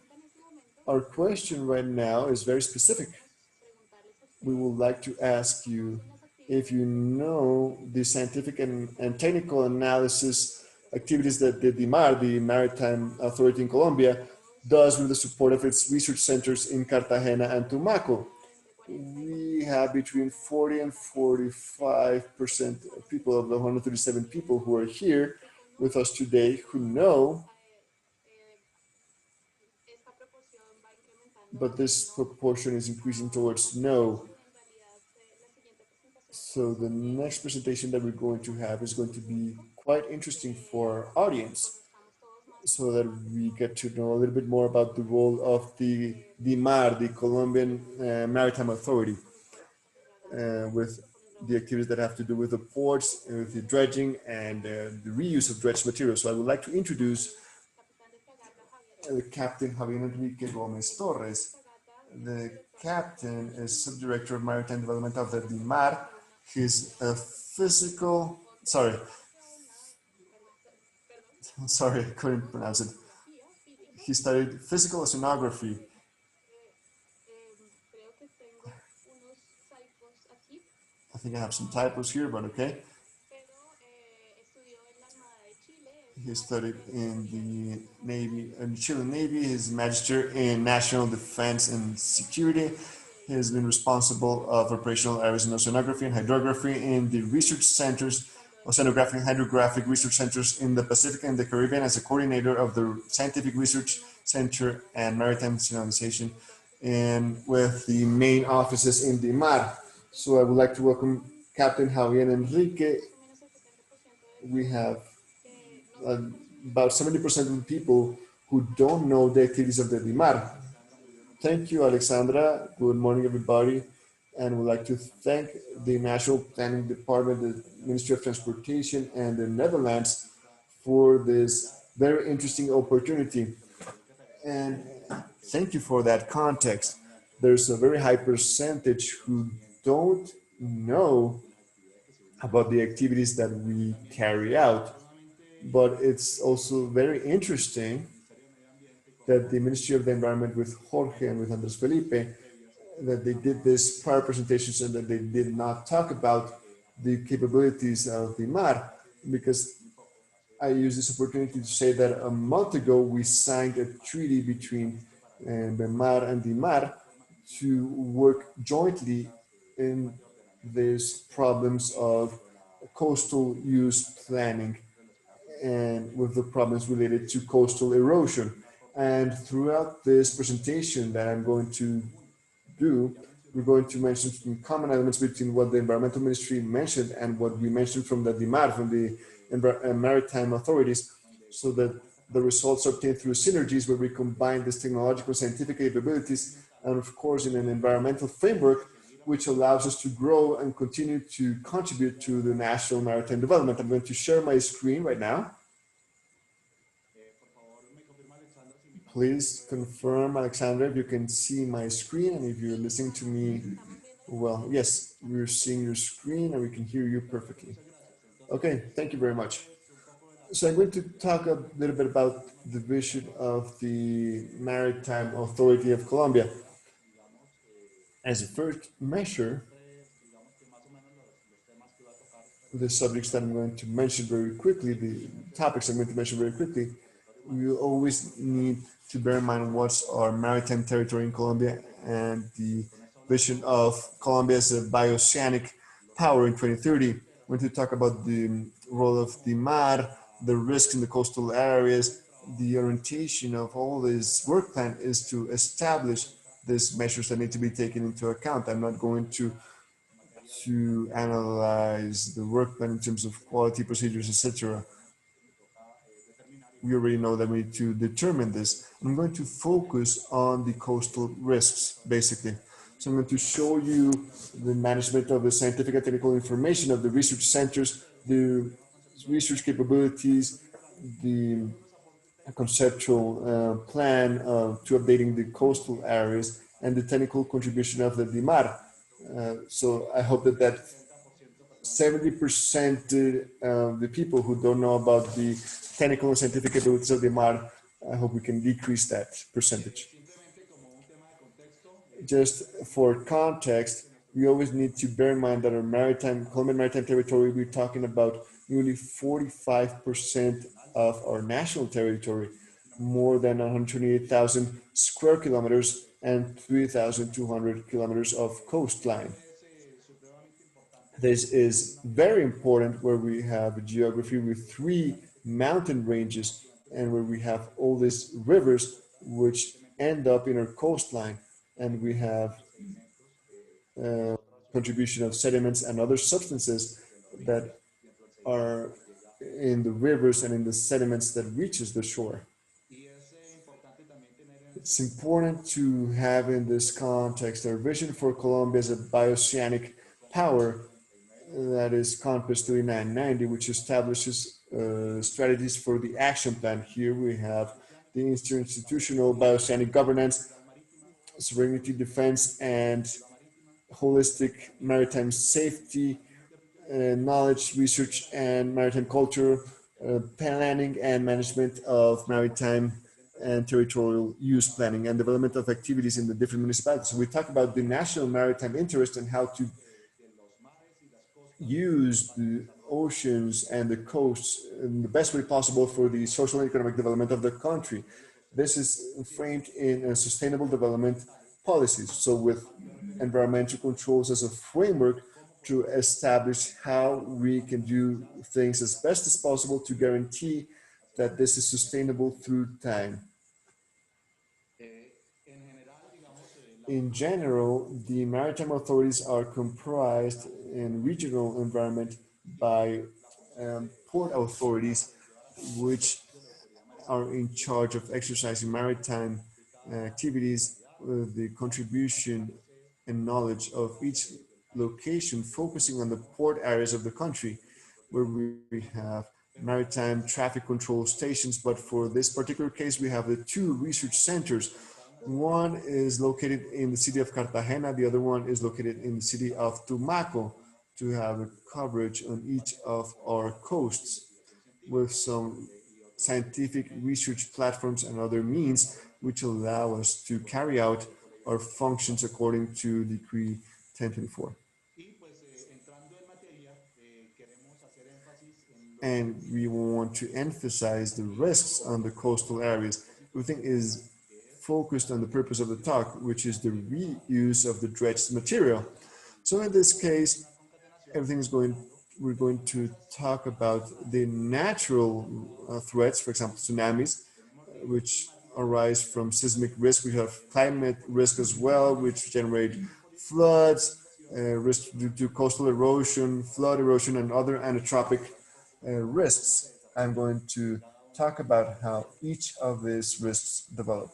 Our question right now is very specific. We would like to ask you if you know the scientific and technical analysis activities that the DIMAR, the Maritime Authority in Colombia, does with the support of its research centers in Cartagena and Tumaco. We have between 40 and 45% of people of the 137 people who are here with us today who know, but this proportion is increasing towards no. So the next presentation that we're going to have is going to be quite interesting for our audience, so that we get to know a little bit more about the role of the DIMAR, the Colombian Maritime Authority, with the activities that have to do with the ports, with the dredging, and the reuse of dredged materials. So I would like to introduce Captain Javien Enriquez Gomez Torres. The captain is subdirector of maritime development of the DIMAR. He's a physical, sorry, I couldn't pronounce it. He studied physical oceanography. I think I have some typos here, but okay. He studied in the Navy, in the Chilean Navy. His magister in national defense and security. He has been responsible of operational areas in oceanography and hydrography in the research centers, oceanographic and hydrographic research centers in the Pacific and the Caribbean, as a coordinator of the Scientific Research Center and Maritime Nationalization, and with the main offices in DIMAR. So I would like to welcome Captain Javien Enriquez. we have about 70% of the people who don't know the activities of the DIMAR. Thank you, Alexandra. Good morning, everybody. And we'd like to thank the National Planning Department, the Ministry of Transportation, and the Netherlands for this very interesting opportunity. And thank you for that context. There's a very high percentage who don't know about the activities that we carry out. But it's also very interesting that the Ministry of the Environment with Jorge and with Andres Felipe, that they did this prior presentations and that they did not talk about the capabilities of the MAR, because I use this opportunity to say that a month ago we signed a treaty between the MAR and the MAR to work jointly in these problems of coastal use planning and with the problems related to coastal erosion. And throughout this presentation that I'm going to do, we're going to mention some common elements between what the Environmental Ministry mentioned and what we mentioned from the DIMAR, from the maritime authorities, so that the results are obtained through synergies where we combine these technological scientific capabilities and of course in an environmental framework which allows us to grow and continue to contribute to the national maritime development. I'm going to share my screen right now. Please confirm, Alexandra, if you can see my screen, and if you're listening to me well. Yes, we're seeing your screen and we can hear you perfectly. Okay, thank you very much. So I'm going to talk a little bit about the vision of the Maritime Authority of Colombia. As a first measure, the subjects that I'm going to mention very quickly, the topics I'm going to mention very quickly, we always need to bear in mind what's our maritime territory in Colombia and the vision of Colombia as a bioceanic power in 2030. I'm going to talk about the role of the MAR, the risks in the coastal areas. The orientation of all this work plan is to establish these measures that need to be taken into account. I'm not going to analyze the work plan in terms of quality procedures, etc. We already know that we need to determine this. I'm going to focus on the coastal risks, basically. So I'm going to show you the management of the scientific and technical information of the research centers, the research capabilities, the conceptual plan to updating the coastal areas, and the technical contribution of the DIMAR. So I hope that 70% of the people who don't know about the technical and scientific capabilities of the MAR, I hope we can decrease that percentage. Just for context, we always need to bear in mind that our Colombian maritime territory, we're talking about nearly 45% of our national territory, more than 128,000 square kilometers and 3,200 kilometers of coastline. This is very important where we have a geography with 3 mountain ranges and where we have all these rivers which end up in our coastline, and we have contribution of sediments and other substances that are in the rivers and in the sediments that reaches the shore. It's important to have in this context our vision for Colombia as a bioceanic power, that is Compass 3990, which establishes strategies for the action plan. Here we have the institutional bioceanic governance, sovereignty, defense, and holistic maritime safety, knowledge, research, and maritime culture, planning and management of maritime and territorial use planning, and development of activities in the different municipalities. So we talk about the national maritime interest and how to use the oceans and the coasts in the best way possible for the social and economic development of the country. This is framed in sustainable development policies. So with environmental controls as a framework to establish how we can do things as best as possible to guarantee that this is sustainable through time. In general, the maritime authorities are comprised in regional environment by port authorities, which are in charge of exercising maritime activities with the contribution and knowledge of each location, focusing on the port areas of the country, where we have maritime traffic control stations. But for this particular case, we have the two research centers. One is located in the city of Cartagena, the other one is located in the city of Tumaco, to have a coverage on each of our coasts with some scientific research platforms and other means which allow us to carry out our functions according to Decree 1024. And we want to emphasize the risks on the coastal areas. Everything is focused on the purpose of the talk, which is the reuse of the dredged material. So in this case, we're going to talk about the natural threats, for example, tsunamis, which arise from seismic risk. We have climate risk as well, which generate floods, risk due to coastal erosion, flood erosion, and other anitropic risks. I'm going to talk about how each of these risks develop.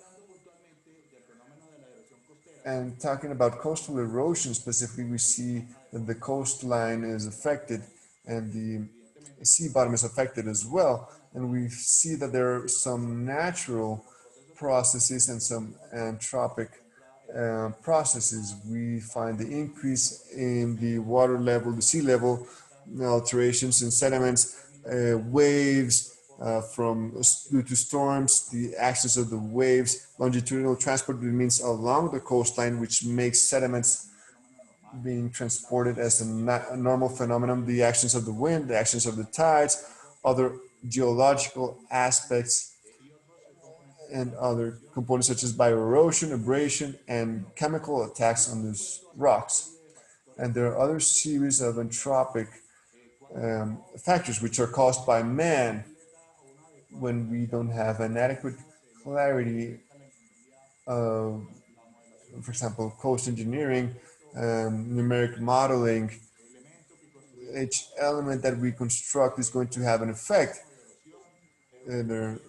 And talking about coastal erosion specifically, we see that the coastline is affected and the sea bottom is affected as well. And we see that there are some natural processes and some anthropic processes. We find the increase in the water level, the sea level, alterations in sediments, waves, due to storms, the actions of the waves, longitudinal transport means along the coastline, which makes sediments being transported as a normal phenomenon, the actions of the wind, the actions of the tides, other geological aspects, and other components such as bioerosion, abrasion, and chemical attacks on these rocks. And there are other series of anthropic factors which are caused by man when we don't have an adequate clarity of, for example, coast engineering, numeric modeling. Each element that we construct is going to have an effect, either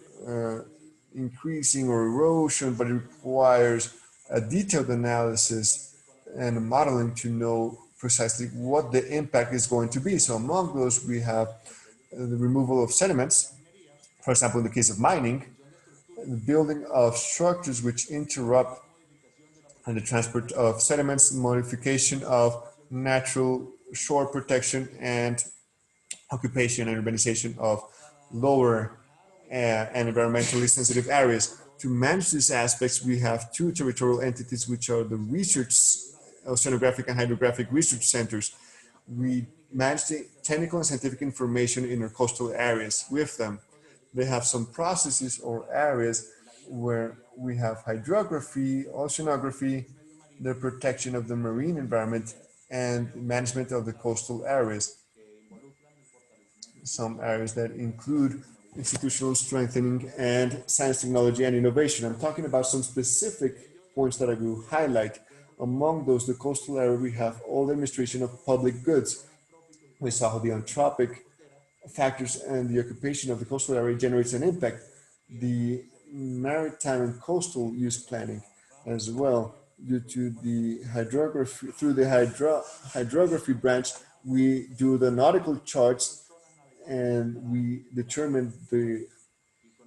increasing or erosion, but it requires a detailed analysis and modeling to know precisely what the impact is going to be. So among those, we have the removal of sediments, for example, in the case of mining, the building of structures which interrupt the transport of sediments, modification of natural shore protection, and occupation and urbanization of lower and environmentally sensitive areas. To manage these aspects, we have two territorial entities, which are the research, oceanographic and hydrographic research centers. We manage the technical and scientific information in our coastal areas with them. They have some processes or areas where we have hydrography, oceanography, the protection of the marine environment, and management of the coastal areas. Some areas that include institutional strengthening and science, technology, and innovation. I'm talking about some specific points that I will highlight. Among those, the coastal area, we have all the administration of public goods. We saw how the anthropic factors and the occupation of the coastal area generates an impact. The maritime and coastal use planning as well, due to the hydrography, through the hydrography branch, we do the nautical charts and we determine the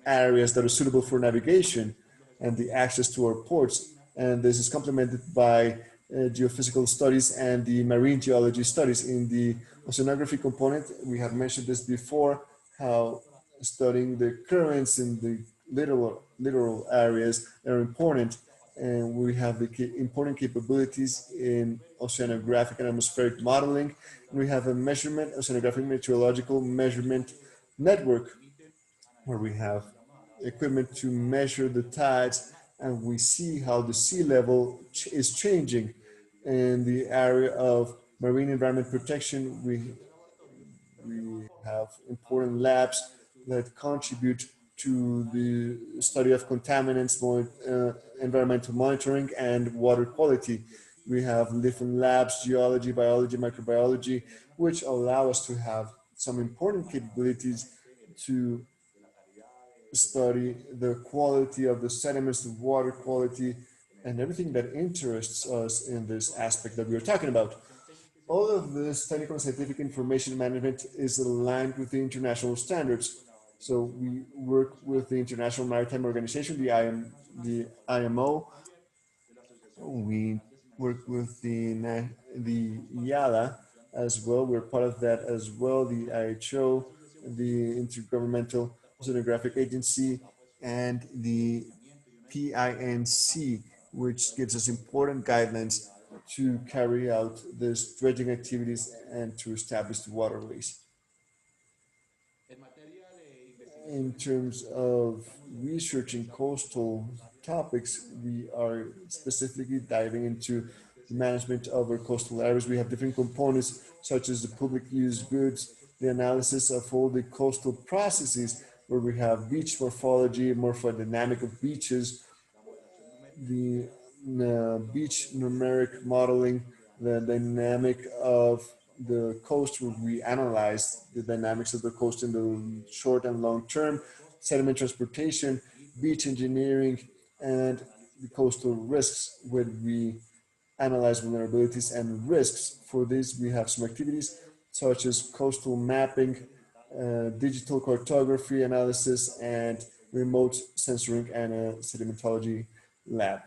areas that are suitable for navigation and the access to our ports. And this is complemented by geophysical studies and the marine geology studies. In the oceanography component, we have mentioned this before, how studying the currents in the littoral areas are important. And we have the important capabilities in oceanographic and atmospheric modeling. And we have a oceanographic meteorological measurement network, where we have equipment to measure the tides, and we see how the sea level is changing. In the area of marine environment protection, we have important labs that contribute to the study of contaminants, environmental monitoring, and water quality. We have different labs, geology, biology, microbiology, which allow us to have some important capabilities to study the quality of the sediments, the water quality, and everything that interests us in this aspect that we are talking about. All of this technical and scientific information management is aligned with the international standards. So we work with the International Maritime Organization, the IMO. We work with the IALA as well. We're part of that as well, the IHO, the Intergovernmental Oceanographic Agency, and the PINC, which gives us important guidelines to carry out these dredging activities and to establish the waterways. In terms of researching coastal topics, we are specifically diving into the management of our coastal areas. We have different components such as the public use goods, the analysis of all the coastal processes where we have beach morphology, morphodynamic of beaches, the beach numeric modeling, the dynamic of the coast, where we analyze the dynamics of the coast in the short and long term, sediment transportation, beach engineering, and the coastal risks, where we analyze vulnerabilities and risks. For this, we have some activities such as coastal mapping, digital cartography analysis, and remote sensoring and a sedimentology lab.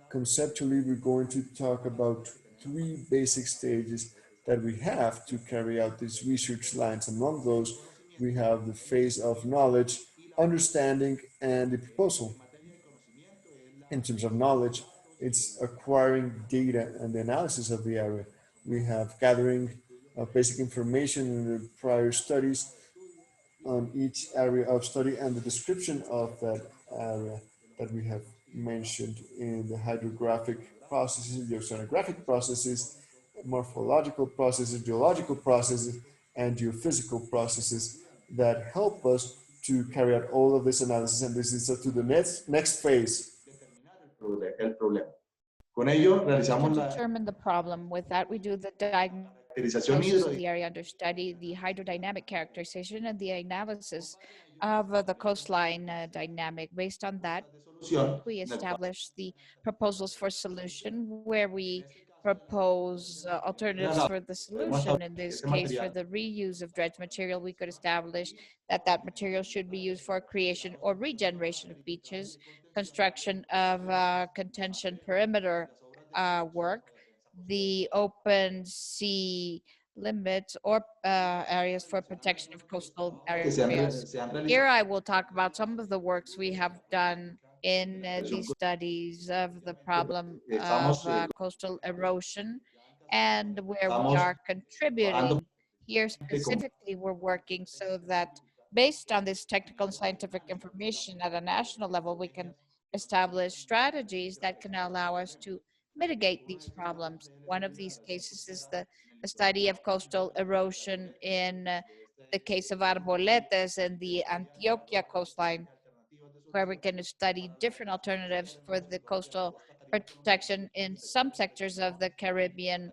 Conceptually, we're going to talk about 3 basic stages that we have to carry out these research lines. Among those, we have the phase of knowledge, understanding, and the proposal. In terms of knowledge, it's acquiring data and the analysis of the area. We have gathering of basic information in the prior studies on each area of study and the description of that area that we have mentioned in the hydrographic processes, the oceanographic processes, morphological processes, geological processes, and geophysical processes that help us to carry out all of this analysis. And this is up to the next phase. To determine the problem. With that, we do the diagnosis of the area under study, the hydrodynamic characterization, and the analysis of the coastline dynamic. Based on that, we establish the proposals for solution, where we propose alternatives for the solution. In this case, for the reuse of dredge material, we could establish that that material should be used for creation or regeneration of beaches, construction of contention perimeter work, the open sea limits or areas for protection of coastal areas. Here I will talk about some of the works we have done in these studies of the problem of coastal erosion and where we are contributing. Here specifically, we're working so that based on this technical and scientific information at a national level, we can establish strategies that can allow us to mitigate these problems. One of these cases is the study of coastal erosion in the case of Arboletes and the Antioquia coastline, where we can study different alternatives for the coastal protection in some sectors of the Caribbean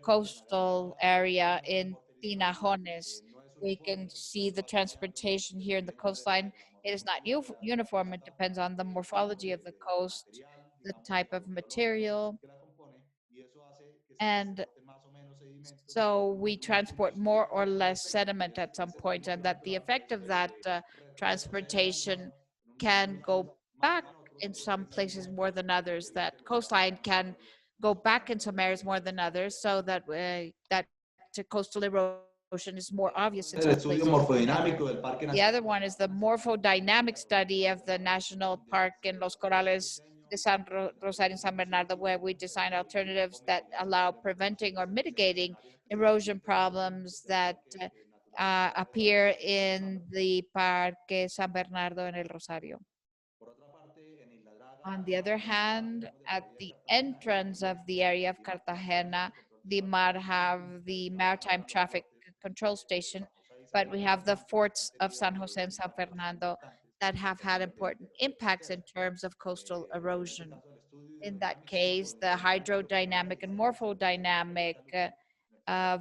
coastal area in Tinajones. We can see the transportation here in the coastline. It is not uniform. It depends on the morphology of the coast, the type of material, and so we transport more or less sediment at some point, and that the effect of that transportation can go back in some places more than others, that coastline can go back in some areas more than others, so that that coastal erosion is more obvious in some places. The other one is the morphodynamic study of the National Park in Los Corrales de San Rosario and San Bernardo, where we design alternatives that allow preventing or mitigating erosion problems that appear in the Parque San Bernardo and El Rosario. On the other hand, at the entrance of the area of Cartagena, the MAR have the Maritime Traffic Control Station, but we have the forts of San Jose and San Fernando that have had important impacts in terms of coastal erosion. In that case, the hydrodynamic and morphodynamic of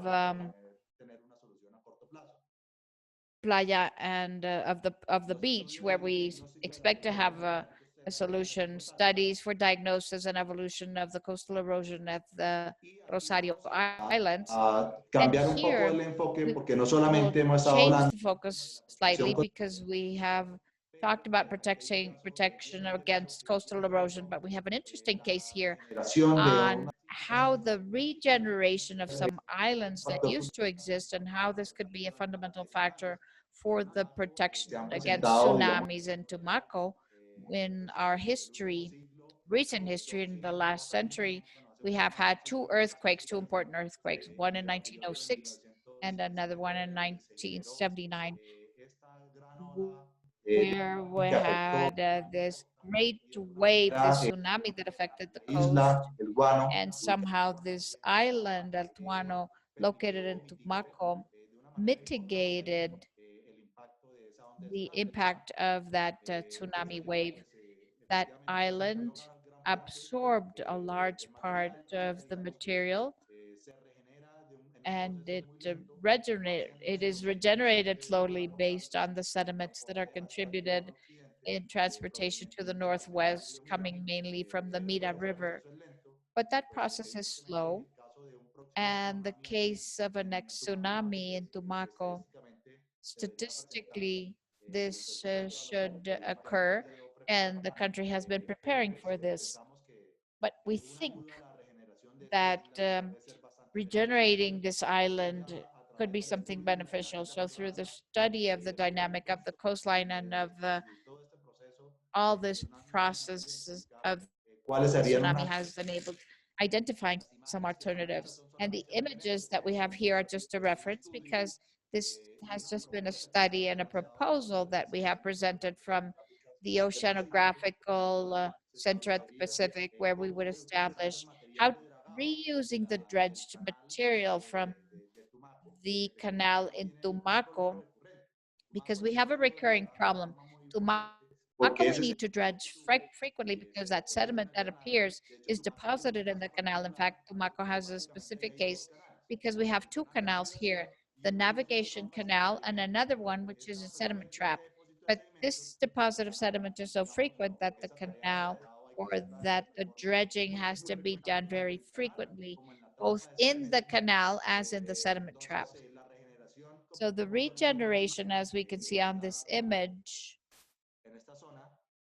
playa and of the beach, where we expect to have a solution, studies for diagnosis and evolution of the coastal erosion at the Rosario Islands. And cambiar un poco here el enfoque we porque no will solamente hemos estado change hablando the focus slightly because we have talked about protection against coastal erosion, but we have an interesting case here de generación de on how the regeneration of some islands that factor used to exist and how this could be a fundamental factor for the protection se han against presentado, digamos, tsunamis in Tumaco. In our history, recent history in the last century, we have had two earthquakes, two important earthquakes, one in 1906 and another one in 1979, where we que afectó had this great wave, this la tsunami that affected the coast. isla, el guano, And somehow this island, El Tuano, located in Tumaco, mitigated the impact of that tsunami wave. That island absorbed a large part of the material, and it is regenerated slowly based on the sediments that are contributed in transportation to the northwest, coming mainly from the Mira River. But that process is slow, and the case of a next tsunami in Tumaco, statistically, this should occur, and the country has been preparing for this. But we think that regenerating this island could be something beneficial. So through the study of the dynamic of the coastline and of all this process of cuáles the serían tsunami unas has enabled identifying some alternatives. And the images that we have here are just a reference because this has just been a study and a proposal that we have presented from the Oceanographical Center at the Pacific, where we would establish how reusing the dredged material from the canal in Tumaco, because we have a recurring problem. Tumaco, porque we ese need to dredge frequently because that sediment that appears is deposited in the canal. In fact, Tumaco has a specific case because we have two canals here, the navigation canal and another one, which is a sediment trap. But this deposit of sediment is so frequent that the canal or that the dredging has to be done very frequently, both in the canal as in the sediment trap. So the regeneration, as we can see on this image,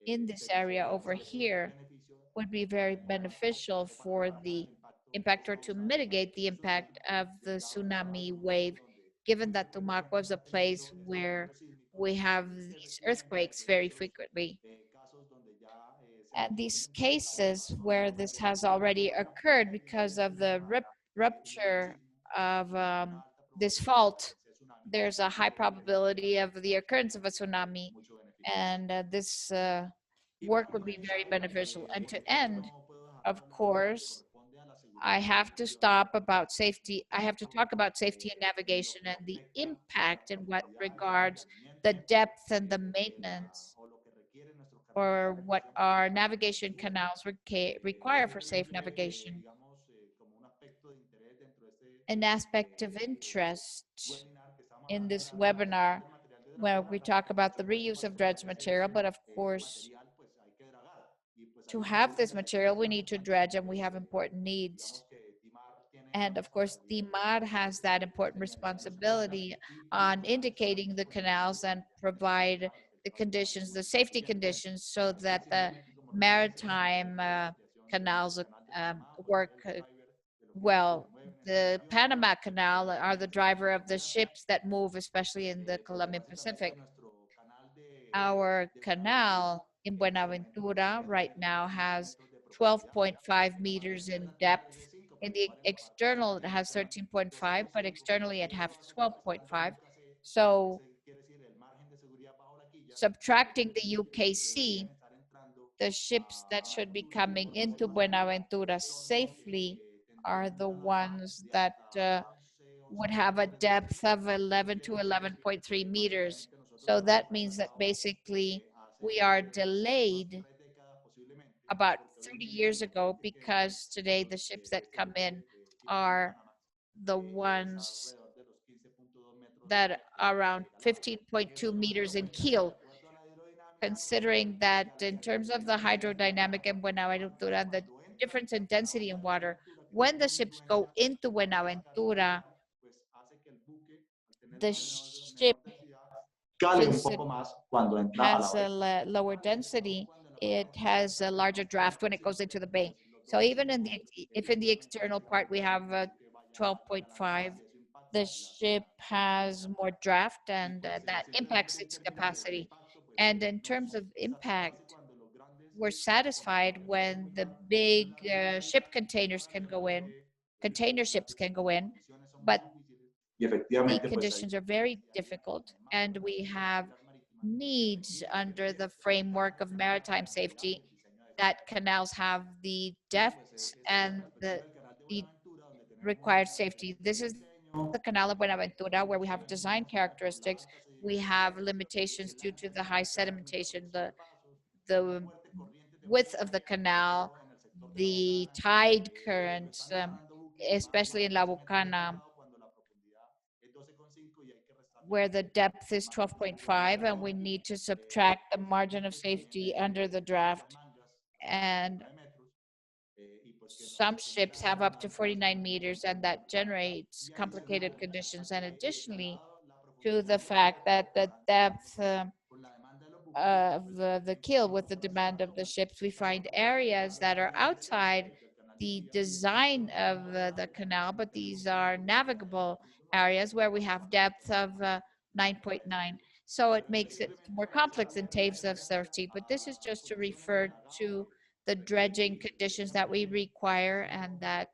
in this area over here, would be very beneficial for the impact or to mitigate the impact of the tsunami wave, given that Tumaco is a place where we have these earthquakes very frequently. And these cases where this has already occurred because of the rupture of this fault, there's a high probability of the occurrence of a tsunami, and this work would be very beneficial. And to end, of course, I have to stop about safety. I have to talk about safety and navigation and the impact in what regards the depth and the maintenance, or what our navigation canals require for safe navigation. An aspect of interest in this webinar where we talk about the reuse of dredged material, but of course, to have this material, we need to dredge and we have important needs. And of course, DIMAR has that important responsibility on indicating the canals and provide the conditions, the safety conditions, so that the maritime canals work well. The Panama Canal are the driver of the ships that move, especially in the Colombian Pacific. Our canal in Buenaventura right now has 12.5 meters in depth. In the external, it has 13.5, but externally it has 12.5. So subtracting the UKC, the ships that should be coming into Buenaventura safely are the ones that would have a depth of 11 to 11.3 meters. So that means that basically we are delayed about 30 years ago, because today the ships that come in are the ones that are around 15.2 meters in keel, considering that in terms of the hydrodynamic in Buenaventura and the difference in density in water, when the ships go into Buenaventura, the ship, Cale un since it poco más cuando entra a la has bahía. a lower density, it has a larger draft when it goes into the bay. So even if in the external part we have a 12.5, the ship has more draft and that impacts its capacity. And in terms of impact, we're satisfied when the big ship containers can go in, container ships can go in, but Y the efectivamente, pues ahí conditions are very difficult, and we have needs under the framework of maritime safety that canals have the depths and the required safety. This is the Canal of Buenaventura, where we have design characteristics. We have limitations due to the high sedimentation, the width of the canal, the tide currents, especially in La Bucana, where the depth is 12.5, and we need to subtract the margin of safety under the draft. And some ships have up to 49 meters, and that generates complicated conditions. And additionally, to the fact that the depth of the keel with the demand of the ships, we find areas that are outside the design of the canal, but these are navigable areas where we have depth of 9.9. So it makes it more complex in caves of safety, but this is just to refer to the dredging conditions that we require, and that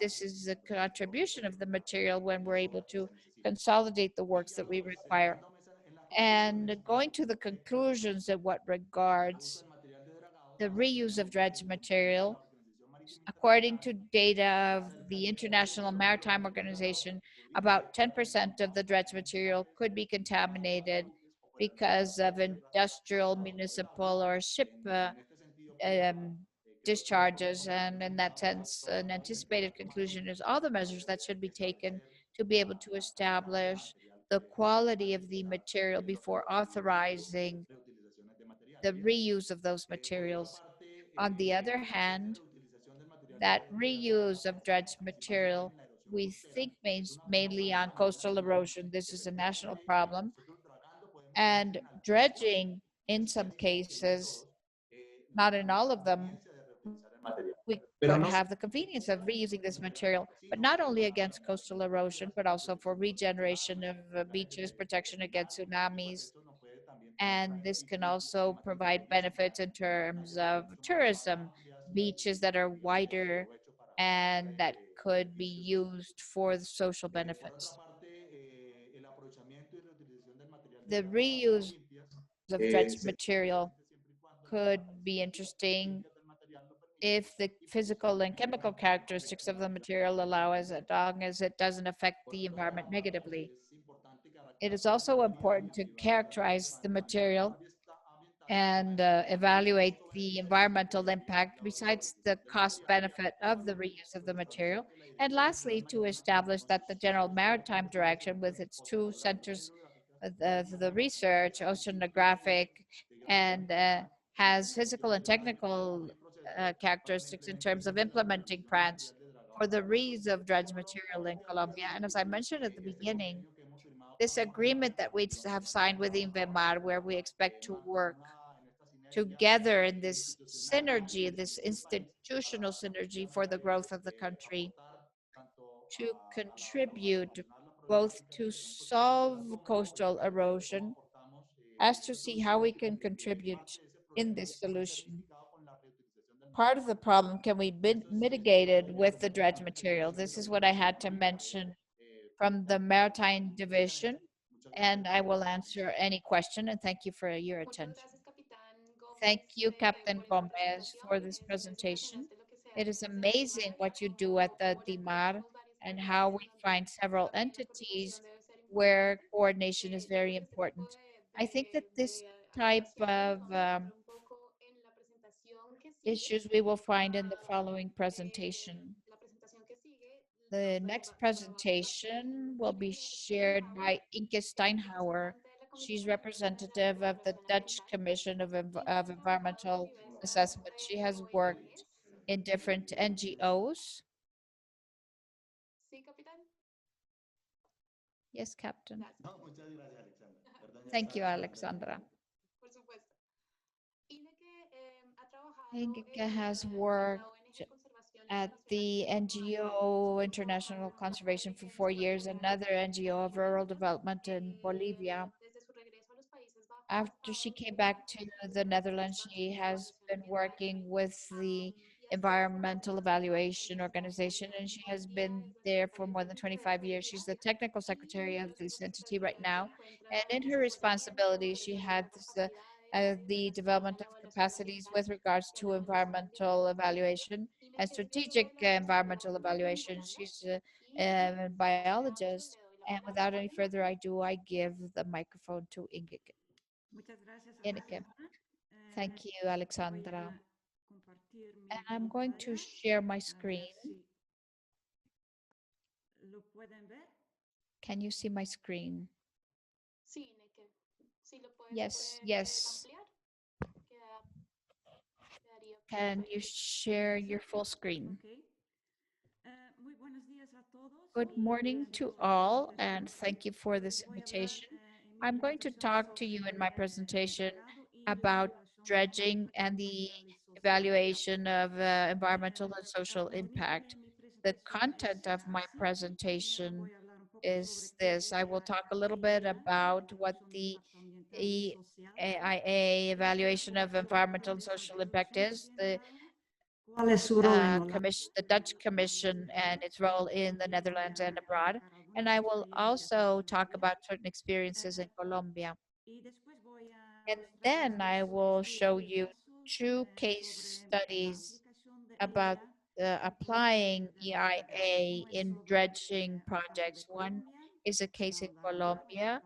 this is a contribution of the material when we're able to consolidate the works that we require. And going to the conclusions in what regards the reuse of dredged material, according to data of the International Maritime Organization, about 10% of the dredged material could be contaminated because of industrial, municipal, or ship um, discharges. And in that sense, an anticipated conclusion is all the measures that should be taken to be able to establish the quality of the material before authorizing the reuse of those materials. On the other hand, that reuse of dredged material, we think mainly on coastal erosion. This is a national problem. And dredging, in some cases, not in all of them, we could have the convenience of reusing this material, but not only against coastal erosion, but also for regeneration of beaches, protection against tsunamis. And this can also provide benefits in terms of tourism, beaches that are wider and that could be used for the social benefits. The reuse of dredged material could be interesting if the physical and chemical characteristics of the material allow, as long as it doesn't affect the environment negatively. It is also important to characterize the material and evaluate the environmental impact besides the cost benefit of the reuse of the material. And lastly, to establish that the General Maritime Direction, with its two centers of the research, oceanographic, and has physical and technical characteristics in terms of implementing plans for the reuse of dredged material in Colombia. And as I mentioned at the beginning, this agreement that we have signed with INVEMAR, where we expect to work together in this synergy, this institutional synergy for the growth of the country, to contribute both to solve coastal erosion as to see how we can contribute in this solution. Part of the problem can be mitigated with the dredge material. This is what I had to mention from the Maritime Division, and I will answer any question, and thank you for your attention. Thank you, Captain Gomez, for this presentation. It is amazing what you do at the DIMAR and how we find several entities where coordination is very important. I think that this type of issues we will find in the following presentation. The next presentation will be shared by Inke Steinhauer. She's representative of the Dutch Commission of Environmental Assessment. She has worked in different NGOs. Yes, Captain. Thank you, Alexandra. Inge has worked at the NGO International Conservation for 4 years, another NGO of rural development in Bolivia. After she came back to the Netherlands, she has been working with the Environmental Evaluation Organization, and she has been there for more than 25 years. She's the technical secretary of this entity right now, and in her responsibilities, she had the development of capacities with regards to environmental evaluation and strategic environmental evaluation. She's a biologist, and without any further ado, I give the microphone to Enriquez. Thank you, Alexandra. And I'm going to share my screen. Can you see my screen? Yes, yes. Can you share your full screen? Good morning to all, and thank you for this invitation. I'm going to talk to you in my presentation about dredging and the evaluation of environmental and social impact. The content of my presentation is this. I will talk a little bit about what the EIA evaluation of environmental and social impact is, the Dutch Commission and its role in the Netherlands and abroad. And I will also talk about certain experiences in Colombia. And then I will show you 2 case studies about applying EIA in dredging projects. One is a case in Colombia,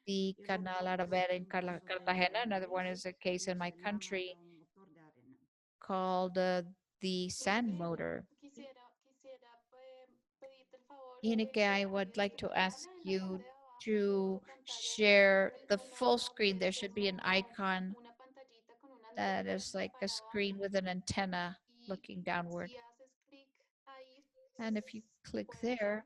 the Canal Arabera in Cartagena. Another one is a case in my country called the sand motor. Ineke, I would like to ask you to share the full screen. There should be an icon that is like a screen with an antenna looking downward. And if you click there,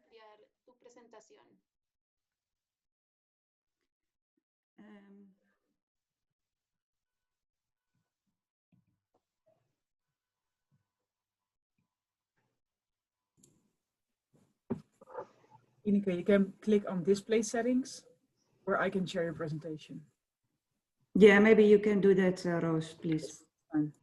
Ineke, you can click on display settings, or I can share your presentation. Yeah, maybe you can do that, Rose, please. Fine.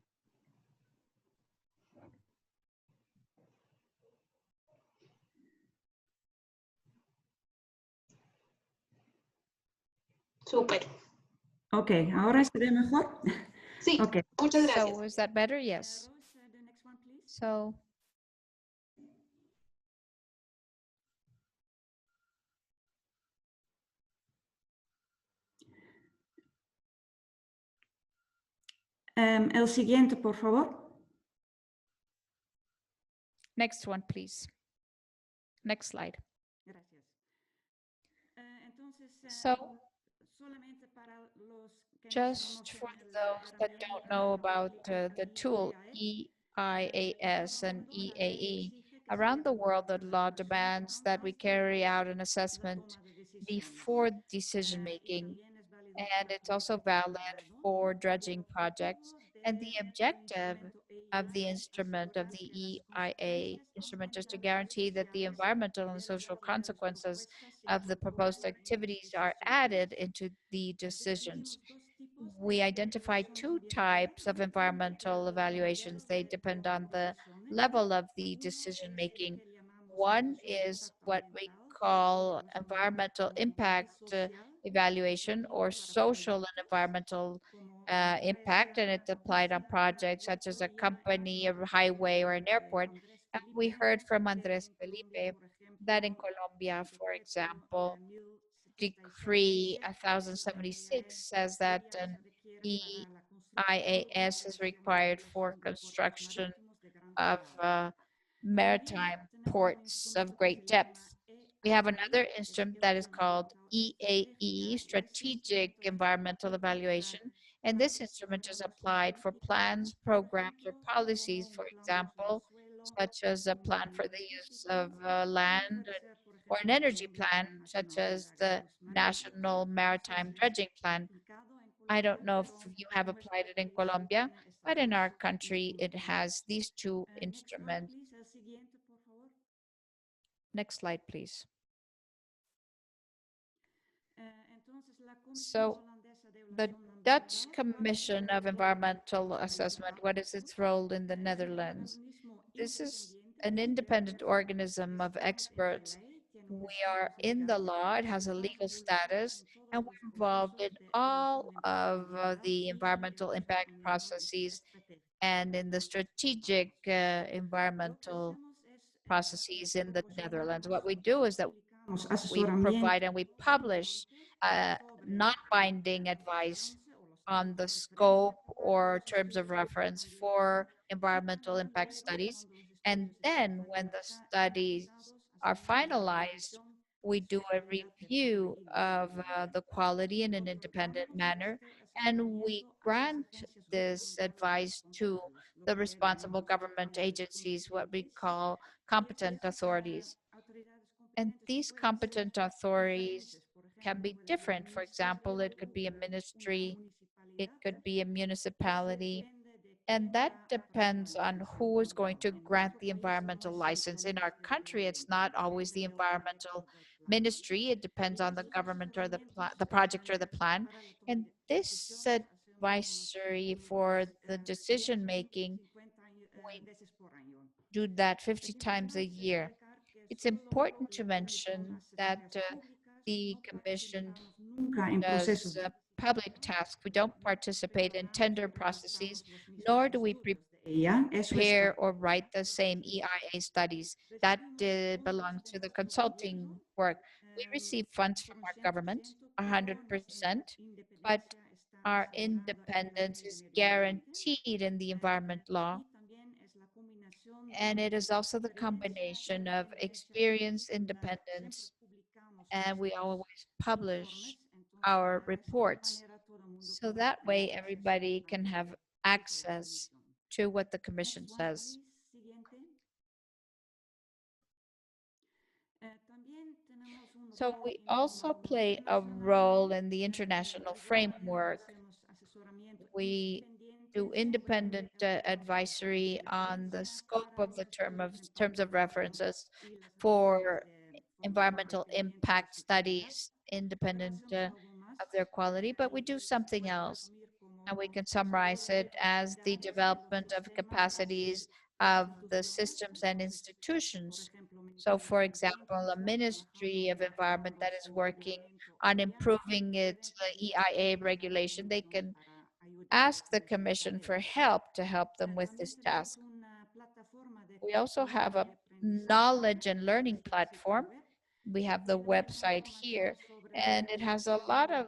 Súper. Okay, ahora se ve mejor. Sí, okay. Muchas gracias. So is that better? Yes. The next one, please. So el siguiente, por favor. next one, please. Next slide. Gracias. So just for those that don't know about the tool EIAS and EAE, around the world, the law demands that we carry out an assessment before decision making, and it's also valid for dredging projects. And the objective of the instrument, of the EIA instrument, is to guarantee that the environmental and social consequences of the proposed activities are added into the decisions. We identify 2 types of environmental evaluations. They depend on the level of the decision making. One is what we call environmental impact evaluation, or social and environmental impact, and it's applied on projects such as a company, a highway, or an airport. And we heard from Andres Felipe that in Colombia, for example, Decree 1076 says that an EIAS is required for construction of maritime reports of great depth. We have another instrument that is called EAE, Strategic Environmental Evaluation, and this instrument is applied for plans, programs, or policies, for example, such as a plan for the use of land, or an energy plan, such as the National Maritime Dredging Plan. I don't know if you have applied it in Colombia, but in our country, it has these two instruments. Next slide, please. So the Dutch Commission of Environmental Assessment, what is its role in the Netherlands? This is an independent organism of experts. We are in the law, it has a legal status, and we're involved in all of the environmental impact processes and in the strategic environmental processes in the Netherlands. What we do is that we provide and we publish non-binding advice on the scope or terms of reference for environmental impact studies. And then when the studies are finalized, we do a review of the quality in an independent manner, and we grant this advice to the responsible government agencies, what we call competent authorities. And these competent authorities can be different. For example, it could be a ministry, it could be a municipality, and that depends on who is going to grant the environmental license. In our country, it's not always the environmental ministry. It depends on the government or the project or the plan. And this advisory for the decision making, we do that 50 times a year. It's important to mention that the Commission does public tasks. We don't participate in tender processes, nor do we prepare or write the same EIA studies. That belongs to the consulting work. We receive funds from our government, 100%, but our independence is guaranteed in the environment law. And it is also the combination of experience, independence, and we always publish our reports. So that way everybody can have access to what the Commission says. So we also play a role in the international framework. We do independent advisory on the scope of the terms of references for environmental impact studies, independent of their quality, but we do something else. And we can summarize it as the development of capacities of the systems and institutions. So for example, a Ministry of Environment that is working on improving its EIA regulation, they can ask the Commission for help to help them with this task. We also have a knowledge and learning platform. We have the website here, and it has a lot of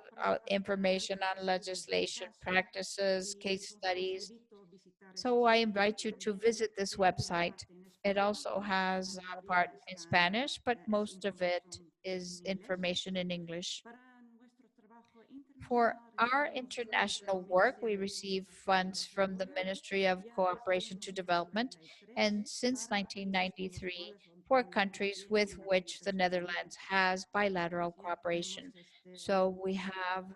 information on legislation, practices, case studies. So I invite you to visit this website. It also has a part in Spanish, but most of it is information in English. For our international work, we receive funds from the Ministry of Cooperation to Development, and since 1993, for countries with which the Netherlands has bilateral cooperation. So we have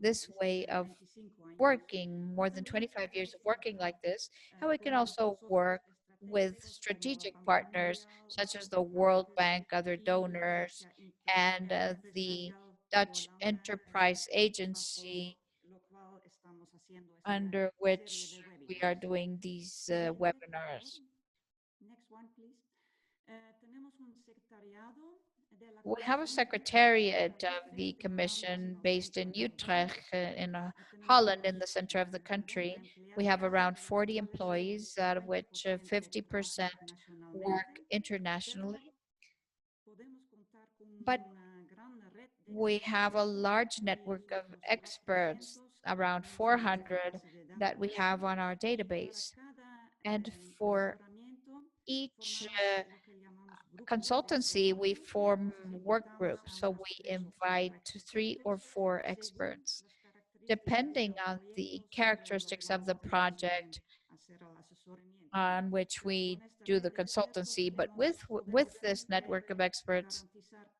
this way of working, more than 25 years of working like this, and we can also work with strategic partners such as the World Bank, other donors, and the Dutch Enterprise Agency, under which we are doing these webinars. Next one, please. We have a secretariat of the Commission based in Utrecht, in Holland, in the center of the country. We have around 40 employees, out of which 50% work internationally. But we have a large network of experts, around 400, that we have on our database. And for each consultancy, we form work groups. So we invite 3 or 4 experts, depending on the characteristics of the project on which we do the consultancy. But with this network of experts,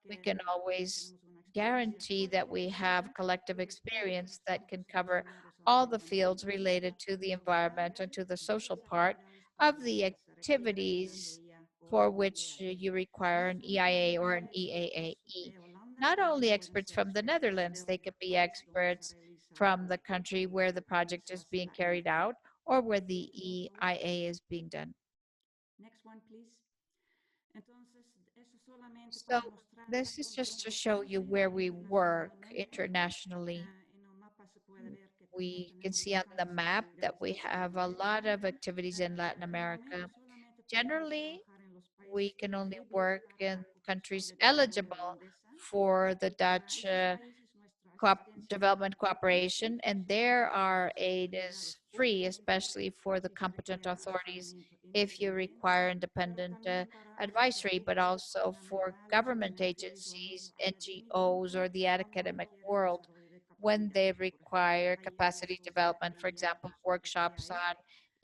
we can always guarantee that we have collective experience that can cover all the fields related to the environment and to the social part of the activities for which you require an EIA or an EAAE. Not only experts from the Netherlands, they could be experts from the country where the project is being carried out or where the EIA is being done. Next one, please. So this is just to show you where we work internationally. We can see on the map that we have a lot of activities in Latin America. Generally, we can only work in countries eligible for the Dutch development cooperation, and there our aid is free, especially for the competent authorities if you require independent advisory, but also for government agencies, NGOs, or the academic world when they require capacity development, for example, workshops on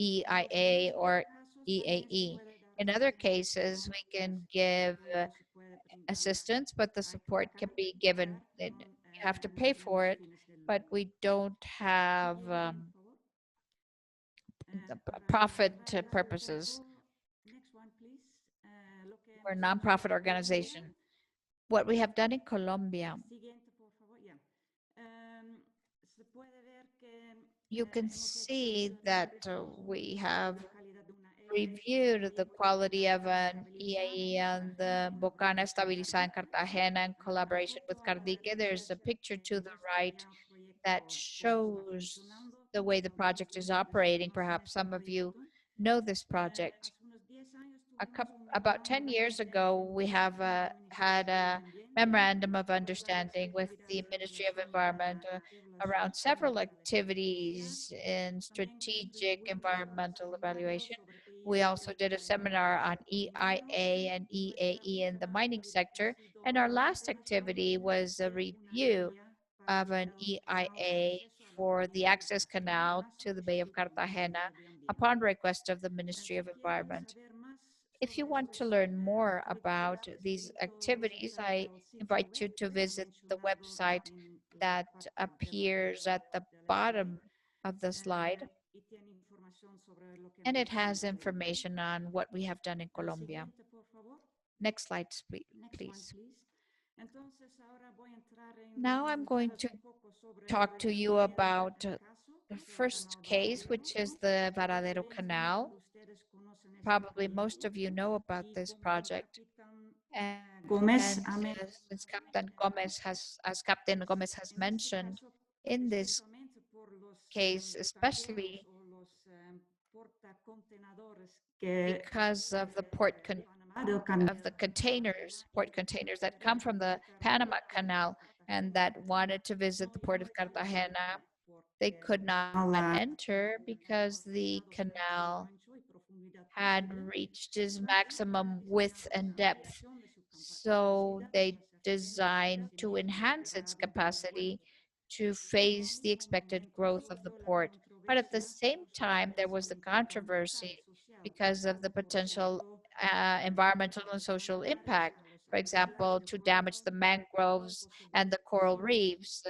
EIA or EAE. In other cases, we can give assistance, but the support can be given. You have to pay for it, but we don't have profit purposes. We're a nonprofit organization. What we have done in Colombia, you can see that we have reviewed the quality of an EIE on the Bocana Estabilizada in Cartagena in collaboration with Cardique. There's a picture to the right that shows the way the project is operating. Perhaps some of you know this project. About 10 years ago, we have had a memorandum of understanding with the Ministry of Environment around several activities in strategic environmental evaluation. We also did a seminar on EIA and EAE in the mining sector. And our last activity was a review of an EIA for the access canal to the Bay of Cartagena upon request of the Ministry of Environment. If you want to learn more about these activities, I invite you to visit the website that appears at the bottom of the slide. And it has information on what we have done in Colombia. Next slide, please. Now I'm going to talk to you about the first case, which is the Varadero Canal. Probably most of you know about this project. And since Captain Gomez has mentioned, in this case, especially because of the port containers that come from the Panama Canal and that wanted to visit the port of Cartagena, they could not enter because the canal had reached its maximum width and depth. So they designed to enhance its capacity to face the expected growth of the port. But at the same time, there was the controversy because of the potential environmental and social impact. For example, to damage the mangroves and the coral reefs,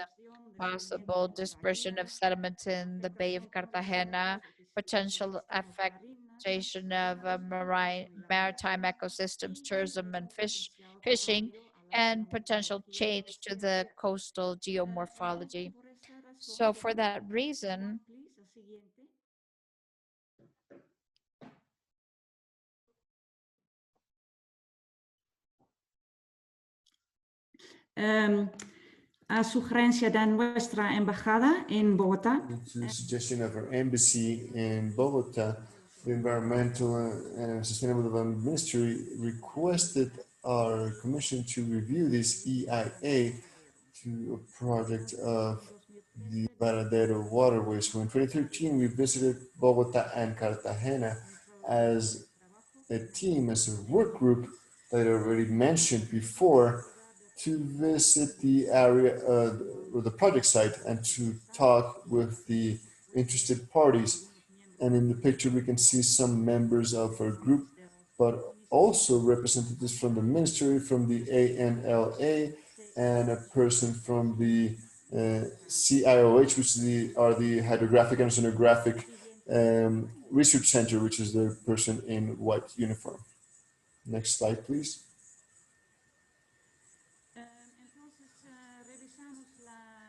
possible dispersion of sediments in the Bay of Cartagena, potential affectation of maritime ecosystems, tourism and fishing, and potential change to the coastal geomorphology. So for that reason, a sugerencia de nuestra embajada en Bogotá. It's a suggestion of our embassy in Bogota. The Environmental and Sustainable Development Ministry requested our commission to review this EIA to a project of the Varadero waterway. So in 2013, we visited Bogota and Cartagena as a team, as a work group, that I already mentioned before, to visit the area or the project site and to talk with the interested parties. And in the picture, we can see some members of our group, but also representatives from the ministry, from the ANLA, and a person from the CIOH, which are the Hydrographic and Oceanographic Research Center, which is the person in white uniform. Next slide, please.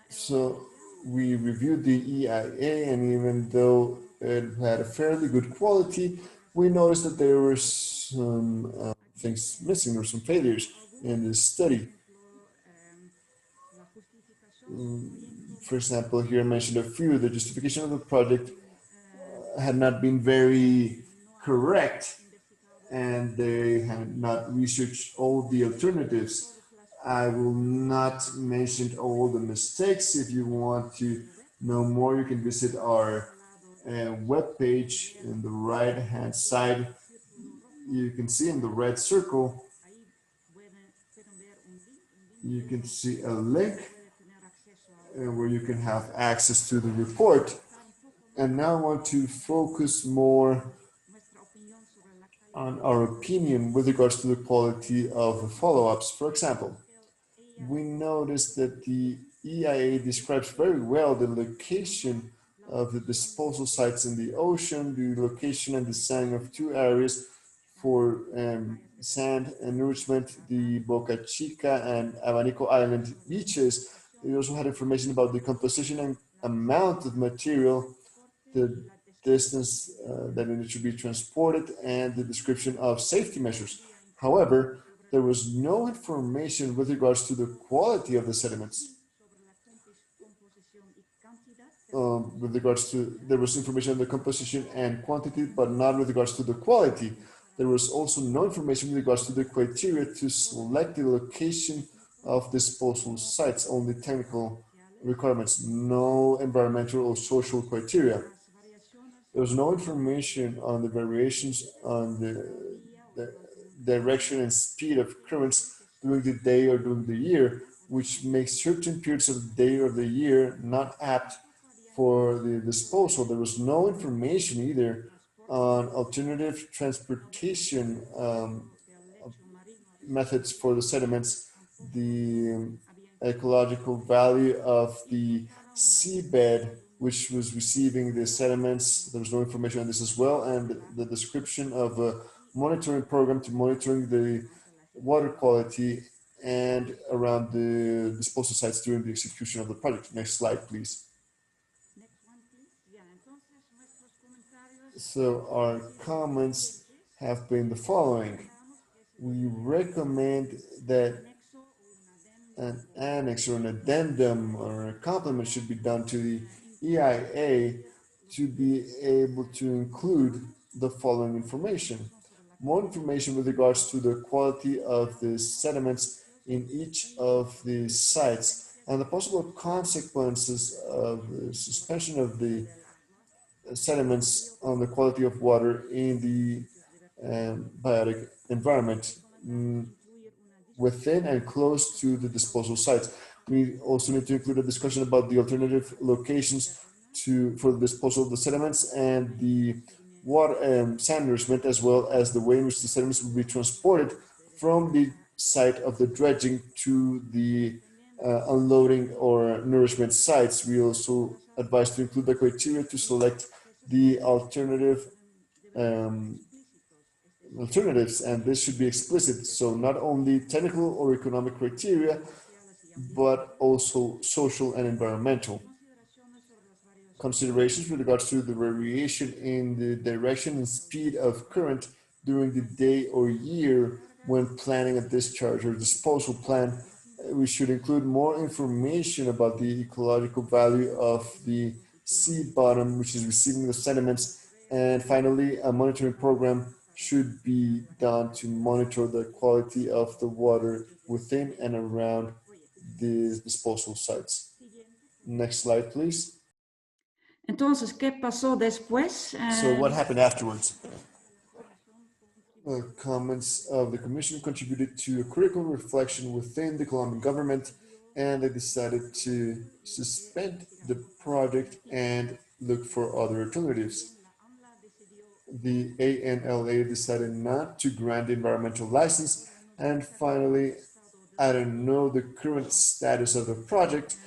So we reviewed the EIA, and even though it had a fairly good quality, we noticed that there were some things missing, there were some failures in this study. For example, here I mentioned a few. The justification of the project had not been very correct, and they had not researched all the alternatives. I will not mention all the mistakes. If you want to know more, you can visit our webpage. In the right-hand side, you can see in the red circle, you can see a link where you can have access to the report. And now I want to focus more on our opinion with regards to the quality of the follow-ups. For example, we noticed that the EIA describes very well the location of the disposal sites in the ocean, the location and design of two areas for sand and nourishment, the Boca Chica and Abanico Island beaches. We also had information about the composition and amount of material, the distance that it should be transported, and the description of safety measures. However, there was no information with regards to the quality of the sediments. There was information on the composition and quantity, but not with regards to the quality. There was also no information with regards to the criteria to select the location of disposal sites, only technical requirements, no environmental or social criteria. There was no information on the variations on the direction and speed of currents during the day or during the year, which makes certain periods of the day or the year not apt for the disposal. There was no information either on alternative transportation methods for the sediments, the ecological value of the seabed which was receiving the sediments. There was no information on this as well, and the description of a monitoring program to monitoring the water quality and around the disposal sites during the execution of the project. Next slide, please. So our comments have been the following. We recommend that an annex or an addendum or a complement should be done to the EIA to be able to include the following information. More information with regards to the quality of the sediments in each of the sites and the possible consequences of the suspension of the sediments on the quality of water in the biotic environment within and close to the disposal sites. We also need to include a discussion about the alternative locations for the disposal of the sediments and the water sand nourishment, as well as the way in which the sediments will be transported from the site of the dredging to the unloading or nourishment sites. We also advise to include the criteria to select the alternatives, and this should be explicit. So not only technical or economic criteria, but also social and environmental considerations with regards to the variation in the direction and speed of current during the day or year when planning a discharge or disposal plan. We should include more information about the ecological value of the sea bottom, which is receiving the sediments. And finally, a monitoring program should be done to monitor the quality of the water within and around the disposal sites. Next slide, please. Entonces, ¿qué pasó después? So what happened afterwards? comments of the Commission contributed to a critical reflection within the Colombian government, and they decided to suspend the project and look for other alternatives. The ANLA decided not to grant the environmental license, and finally, I don't know the current status of the project,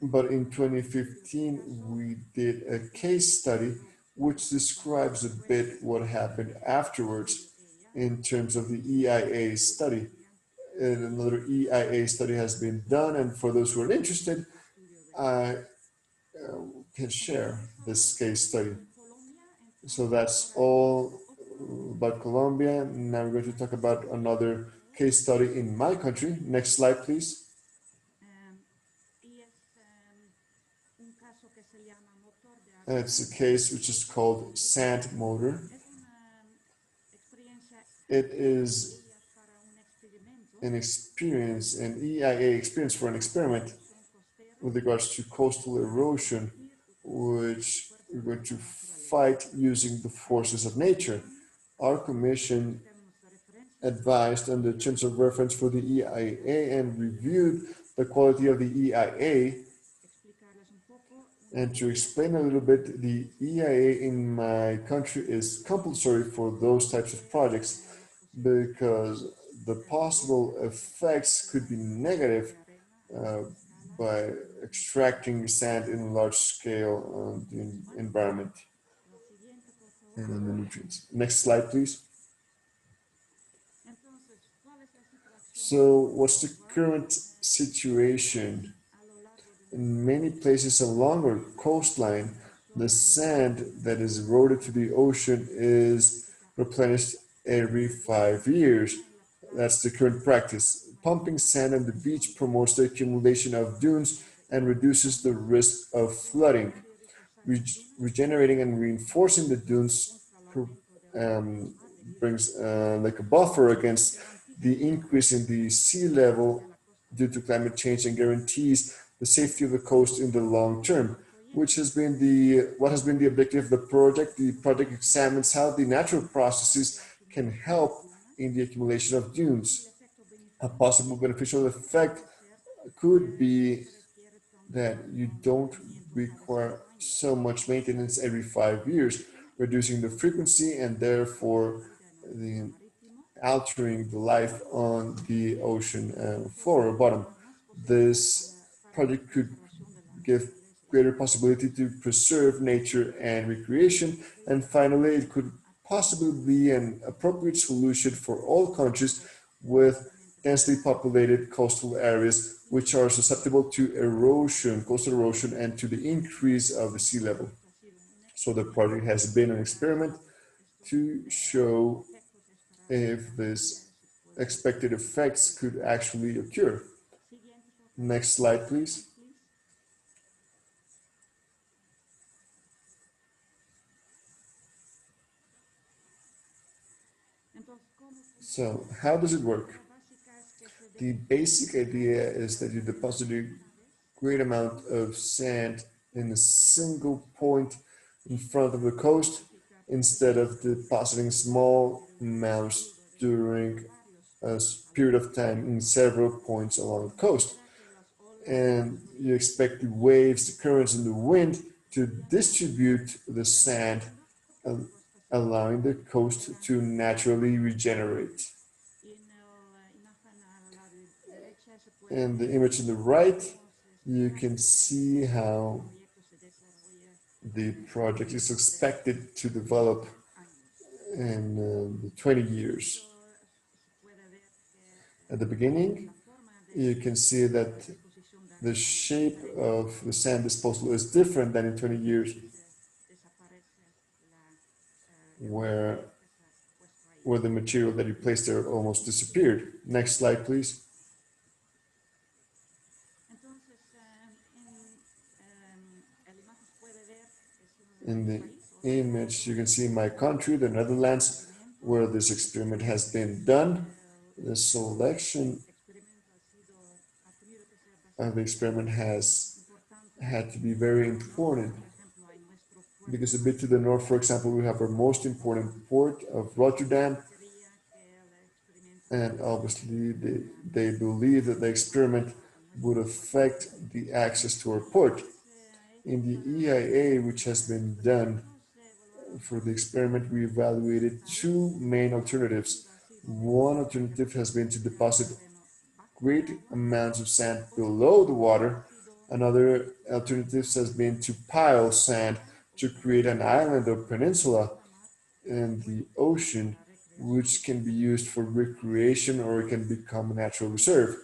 but in 2015 we did a case study which describes a bit what happened afterwards in terms of the EIA study. And another EIA study has been done, and for those who are interested, I can share this case study. So that's all about Colombia. Now we're going to talk about another case study in my country. Next slide, please. It's a case which is called sand motor. It is an experience, an EIA experience for an experiment with regards to coastal erosion, which we're going to fight using the forces of nature. Our commission advised on the terms of reference for the EIA and reviewed the quality of the EIA. And to explain a little bit, the EIA in my country is compulsory for those types of projects because the possible effects could be negative by extracting sand in large scale on the environment and on the nutrients. Next slide, please. So what's the current situation? In many places along our coastline, the sand that is eroded to the ocean is replenished every 5 years. That's the current practice. Pumping sand on the beach promotes the accumulation of dunes and reduces the risk of flooding. Regenerating and reinforcing the dunes brings like a buffer against the increase in the sea level due to climate change and guarantees the safety of the coast in the long term, which has been what has been the objective of the project. The project examines how the natural processes can help in the accumulation of dunes. A possible beneficial effect could be that you don't require so much maintenance every 5 years, reducing the frequency and therefore altering the life on the ocean floor or bottom. This project could give greater possibility to preserve nature and recreation. And finally, it could possibly be an appropriate solution for all countries with densely populated coastal areas which are susceptible to erosion, coastal erosion, and to the increase of the sea level. So the project has been an experiment to show if these expected effects could actually occur. Next slide, please. So how does it work? The basic idea is that you deposit a great amount of sand in a single point in front of the coast instead of depositing small amounts during a period of time in several points along the coast. And you expect the waves, the currents, and the wind to distribute the sand, allowing the coast to naturally regenerate. In the image on the right, you can see how the project is expected to develop in 20 years. At the beginning, you can see that the shape of the sand disposal is different than in 20 years, where the material that you placed there almost disappeared. Next slide, please. In the image, you can see my country, the Netherlands, where this experiment has been done. The selection of the experiment has had to be very important because a bit to the north, for example, we have our most important port of Rotterdam. And obviously, they believe that the experiment would affect the access to our port. In the EIA, which has been done for the experiment, we evaluated two main alternatives. One alternative has been to deposit great amounts of sand below the water. Another alternative has been to pile sand to create an island or peninsula in the ocean, which can be used for recreation or it can become a natural reserve.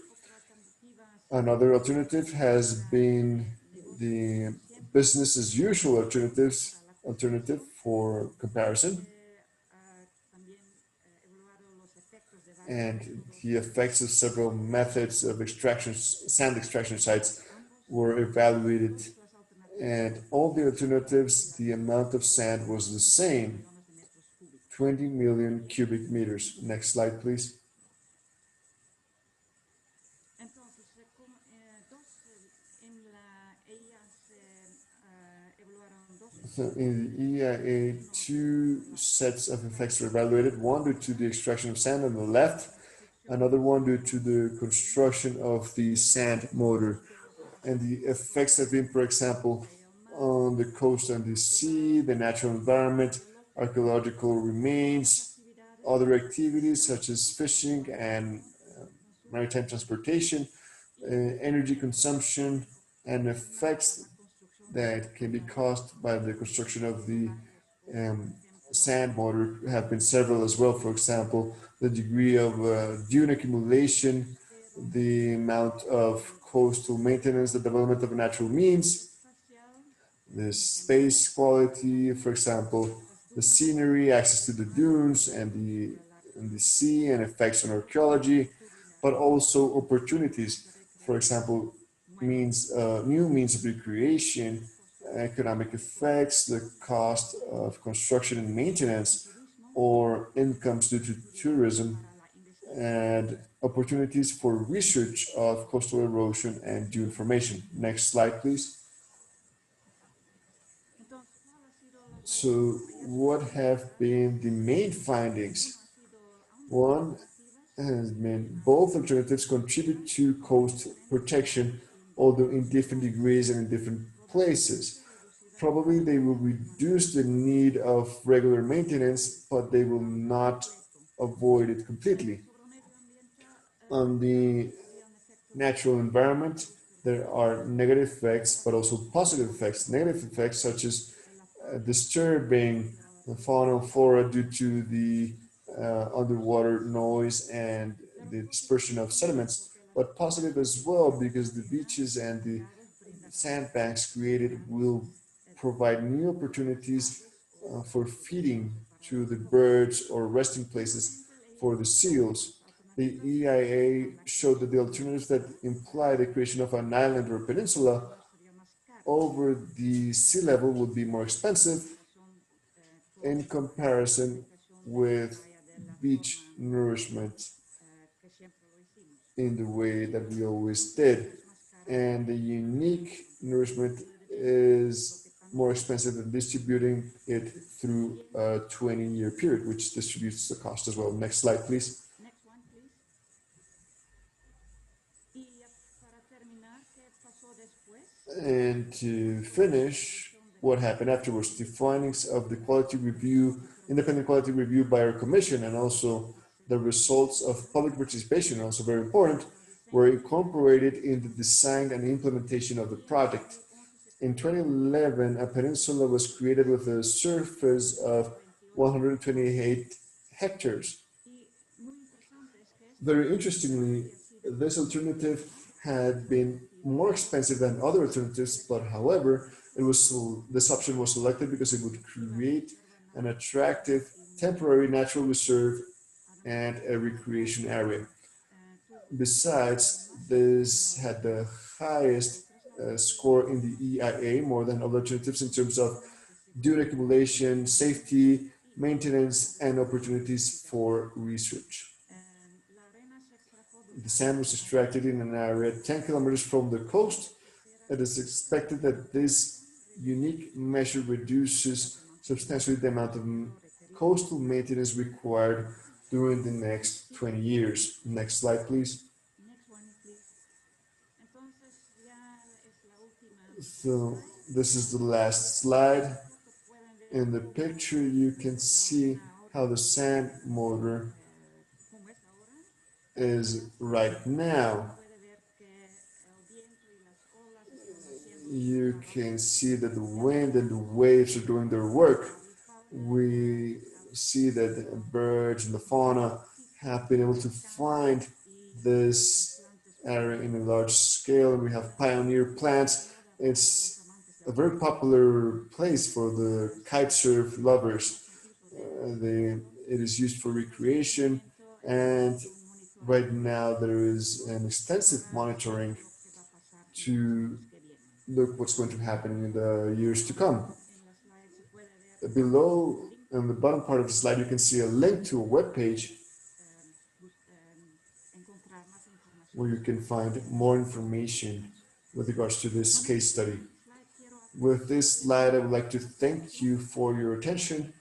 Another alternative has been the business as usual alternative for comparison. And the effects of several methods of extraction, sand extraction sites were evaluated. And all the alternatives, the amount of sand was the same, 20 million cubic meters. Next slide, please. So in the EIA, two sets of effects were evaluated, one due to the extraction of sand on the left, another one due to the construction of the sand motor. And the effects have been, for example, on the coast and the sea, the natural environment, archaeological remains, other activities such as fishing and maritime transportation, energy consumption, and effects that can be caused by the construction of the sand motor have been several as well. For example, the degree of dune accumulation, the amount of coastal maintenance, the development of natural means, the space quality, for example, the scenery, access to the dunes and the sea, and effects on archaeology, but also opportunities. For example, new means of recreation, economic effects, the cost of construction and maintenance, or incomes due to tourism, and opportunities for research of coastal erosion and dune formation. Next slide, please. So what have been the main findings? One has been both alternatives contribute to coast protection, although in different degrees and in different places. Probably they will reduce the need of regular maintenance, but they will not avoid it completely. On the natural environment, there are negative effects, but also positive effects. Negative effects such as disturbing the fauna and flora due to the underwater noise and the dispersion of sediments, but positive as well because the beaches and the sandbanks created will provide new opportunities for feeding to the birds or resting places for the seals. The EIA showed that the alternatives that imply the creation of an island or peninsula over the sea level would be more expensive in comparison with beach nourishment in the way that we always did. And the unique nourishment is more expensive than distributing it through a 20-year period, which distributes the cost as well. Next slide, please. And to finish, what happened afterwards, the findings of the quality review, independent quality review by our commission, and also the results of public participation, also very important, were incorporated in the design and implementation of the project. In 2011, a peninsula was created with a surface of 128 hectares. Very interestingly, this alternative had been more expensive than other alternatives, but however, this option was selected because it would create an attractive temporary natural reserve and a recreation area. Besides, this had the highest score in the EIA, more than other alternatives in terms of dune accumulation, safety, maintenance, and opportunities for research. The sand was extracted in an area 10 kilometers from the coast. It is expected that this unique measure reduces substantially the amount of coastal maintenance required during the next 20 years. Next slide, please. So this is the last slide. In the picture, you can see how the sand motor is right now. You can see that the wind and the waves are doing their work. We see that the birds and the fauna have been able to find this area in a large scale, and we have pioneer plants. It's a very popular place for the kite surf lovers. It is used for recreation, and right now there is an extensive monitoring to look what's going to happen in the years to come. Below, on the bottom part of the slide, you can see a link to a web page where you can find more information with regards to this case study. With this slide, I would like to thank you for your attention,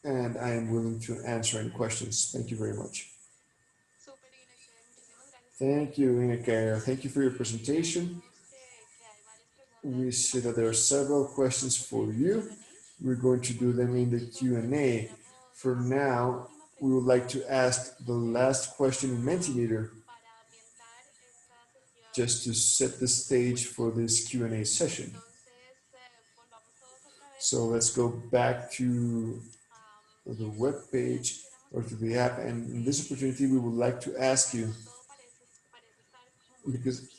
and I am willing to answer any questions. Thank you very much. Thank you, Enriquez. Thank you for your presentation. We see that there are several questions for you. We're going to do them in the Q&A. For now, we would like to ask the last question in Mentimeter, just to set the stage for this Q&A session. So let's go back to the web page or to the app, and in this opportunity we would like to ask you, because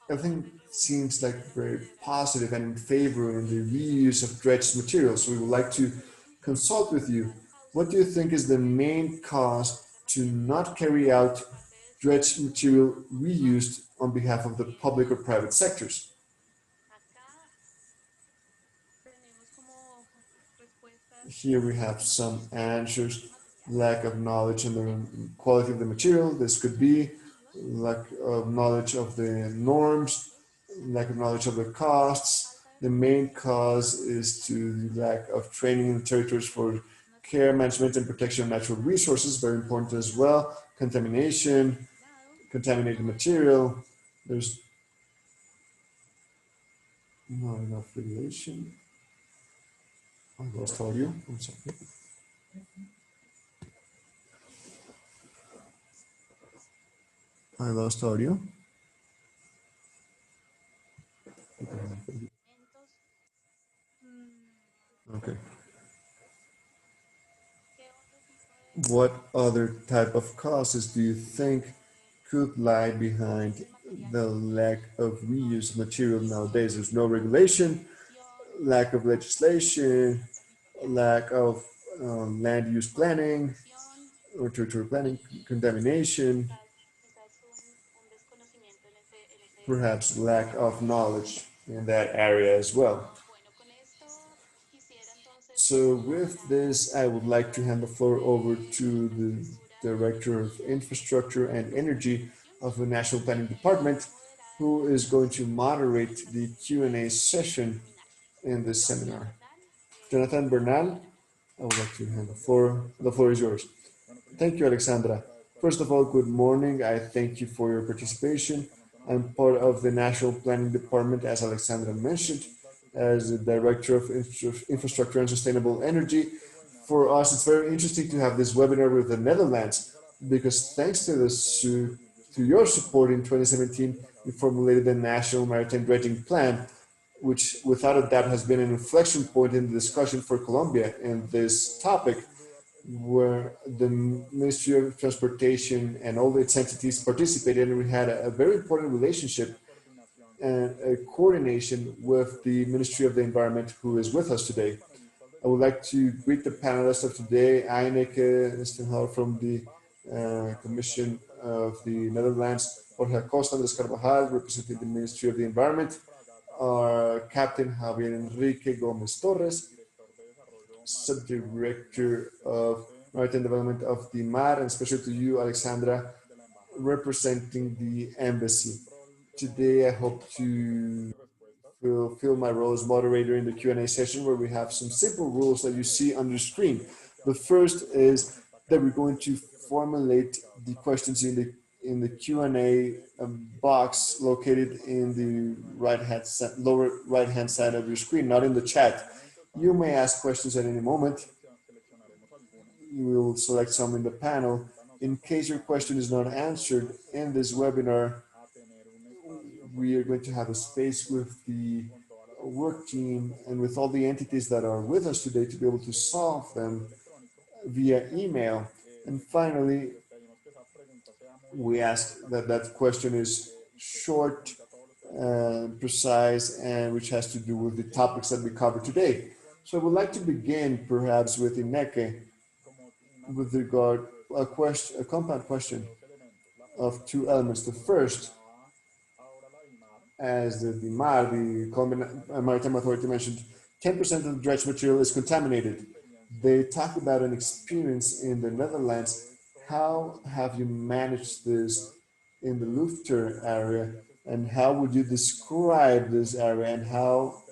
everything seems like very positive and in favor in the reuse of dredged materials, so we would like to consult with you. What do you think is the main cause to not carry out dredged material reused on behalf of the public or private sectors? Here we have some answers. Lack of knowledge on the quality of the material. This could be lack of knowledge of the norms, lack of knowledge of the costs. The main cause is to the lack of training in territories for care, management, and protection of natural resources. Very important as well. Contamination, contaminated material. There's not enough regulation. I lost audio. I'm sorry. I lost audio. Okay. What other type of causes do you think could lie behind the lack of reuse of material nowadays? There's no regulation, lack of legislation, lack of land use planning or territorial planning, contamination, perhaps lack of knowledge in that area as well. So with this, I would like to hand the floor over to the Director of Infrastructure and Energy of the National Planning Department, who is going to moderate the Q&A session in this seminar. Jonathan Bernal, I would like to hand the floor. The floor is yours. Thank you, Alexandra. First of all, good morning. I thank you for your participation. I'm part of the National Planning Department, as Alexandra mentioned, as the Director of Infrastructure and Sustainable Energy. For us, it's very interesting to have this webinar with the Netherlands, because thanks to your support in 2017, we formulated the National Maritime Dredging Plan, which without a doubt has been an inflection point in the discussion for Colombia in this topic, where the Ministry of Transportation and all its entities participated, and we had a very important relationship and a coordination with the Ministry of the Environment, who is with us today. I would like to greet the panelists of today, Enriquez from the Commission of the Netherlands, Jorge Acosta de Carvajal, representing the Ministry of the Environment, our Captain Javien Enriquez Gomez Torres, Subdirector of Maritime Development of the MAR, and especially to you, Alexandra, representing the embassy. Today, I hope to fulfill my role as moderator in the Q&A session, where we have some simple rules that you see on the screen. The first is that we're going to formulate the questions in the Q&A box located in the lower right-hand side of your screen, not in the chat. You may ask questions at any moment. You will select some in the panel. In case your question is not answered in this webinar, we are going to have a space with the work team and with all the entities that are with us today to be able to solve them via email. And finally, we ask that that question is short, precise, and which has to do with the topics that we covered today. So I would like to begin perhaps with Enriquez with regard a compound question of two elements. The first, as the DIMAR, the Colombian Maritime Authority mentioned, 10% of the dredge material is contaminated. They talk about an experience in the Netherlands. How have you managed this in the Lufter area, and how would you describe this area, and how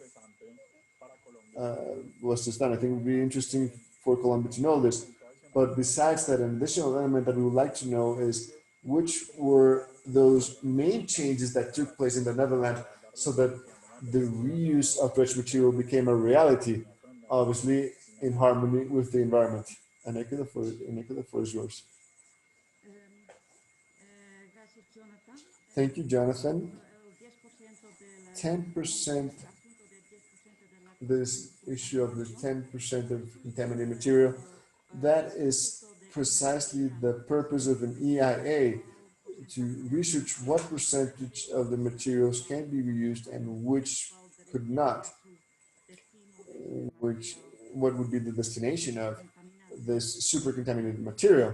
was this done? I think it would be interesting for Colombia to know this. But besides that, an additional element that we would like to know is which were those main changes that took place in the Netherlands so that the reuse of dredge material became a reality, obviously in harmony with the environment. Enriquez, the floor is yours. Thank you, Jonathan. 10%, this issue of the 10% of contaminated material, that is precisely the purpose of an EIA, to research what percentage of the materials can be reused and which could not, what would be the destination of this super contaminated material.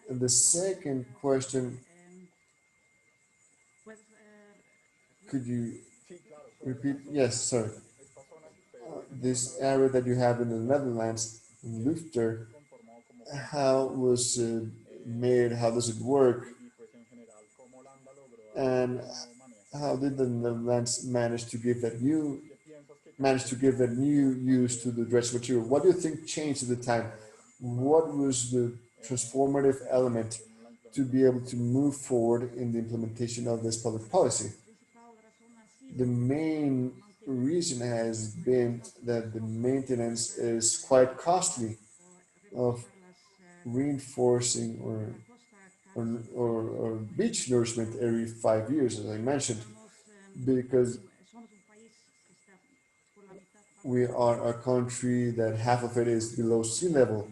And the second question, could you repeat? Yes, sorry. This area that you have in the Netherlands, in Lufter, how was it made? How does it work? And how did the Netherlands manage to give that new use to the dredge material? What do you think changed at the time? What was the transformative element to be able to move forward in the implementation of this public policy? The main reason has been that the maintenance is quite costly of reinforcing or beach nourishment every 5 years, as I mentioned, because we are a country that half of it is below sea level,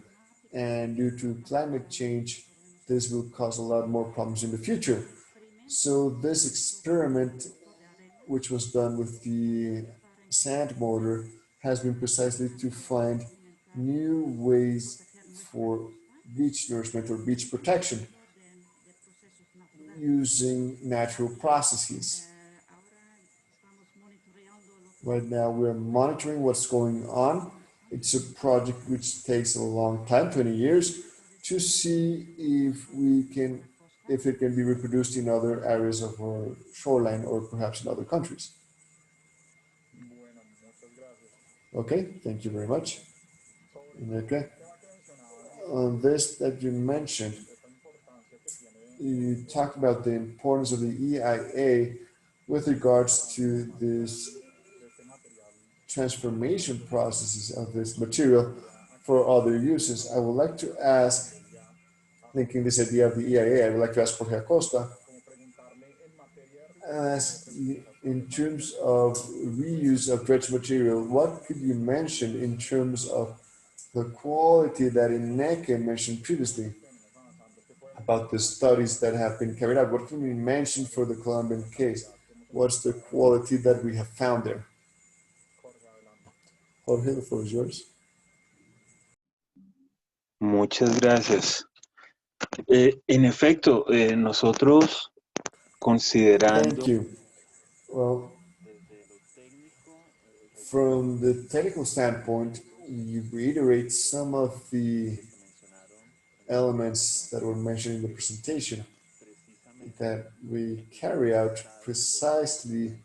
and due to climate change, this will cause a lot more problems in the future. So this experiment, which was done with the sand motor, has been precisely to find new ways for beach nourishment or beach protection using natural processes. Right now we're monitoring what's going on. It's a project which takes a long time, 20 years, to see if it can be reproduced in other areas of our shoreline or perhaps in other countries. Okay, thank you very much. Okay. On this that you mentioned, you talked about the importance of the EIA with regards to this transformation processes of this material for other uses. I would like to ask, linking this idea of the EIA, I would like to ask Jorge Acosta, in terms of reuse of dredge material, what could you mention in terms of the quality that Enriquez mentioned previously about the studies that have been carried out? What can we mention for the Colombian case? What's the quality that we have found there? Jorge, the floor is yours. Muchas gracias. En efecto, nosotros considerando... Thank you. Well, from the technical standpoint, you reiterate some of the elements that were mentioned in the presentation that we carry out precisely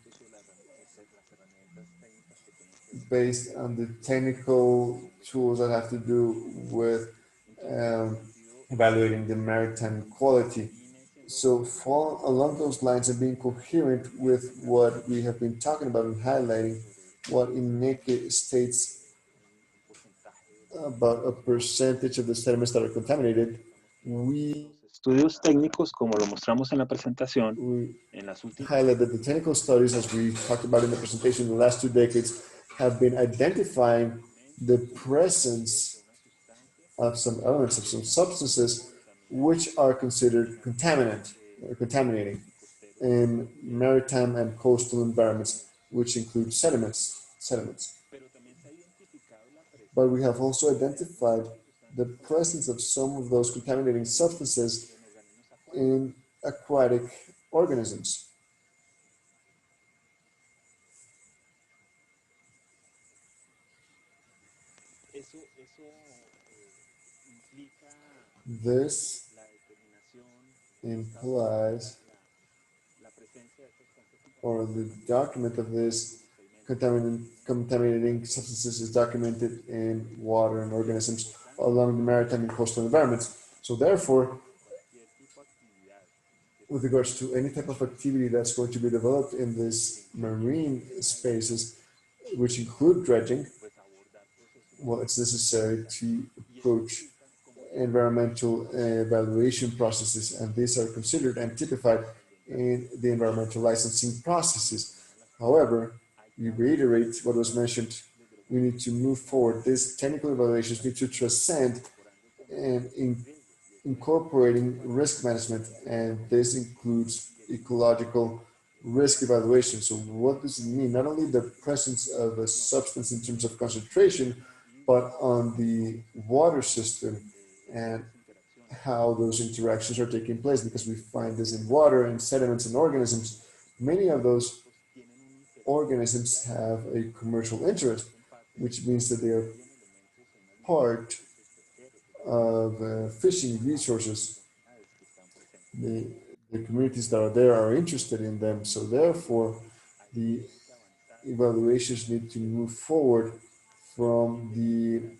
based on the technical tools that have to do with evaluating the maritime quality. So fall along those lines and being coherent with what we have been talking about and highlighting what Enriquez states about a percentage of the sediments that are contaminated, we Estudios técnicos, como lo mostramos en la presentación, highlight that the technical studies, as we talked about in the presentation, in the last 2 decades have been identifying the presence of some elements, of some substances, which are considered contaminating in maritime and coastal environments, which include sediments. But we have also identified the presence of some of those contaminating substances in aquatic organisms. This implies, or the document of this contaminating substances is documented in water and organisms along the maritime and coastal environments. So therefore, with regards to any type of activity that's going to be developed in these marine spaces, which include dredging, well, it's necessary to approach environmental evaluation processes, and these are considered and typified in the environmental licensing processes. However, we reiterate what was mentioned. We need to move forward. These technical evaluations need to transcend and incorporating risk management, and this includes ecological risk evaluation. So what does it mean? Not only the presence of a substance in terms of concentration, but on the water system and how those interactions are taking place, because we find this in water and sediments and organisms. Many of those organisms have a commercial interest, which means that they are part of fishing resources. The communities that are there are interested in them, so therefore the evaluations need to move forward from the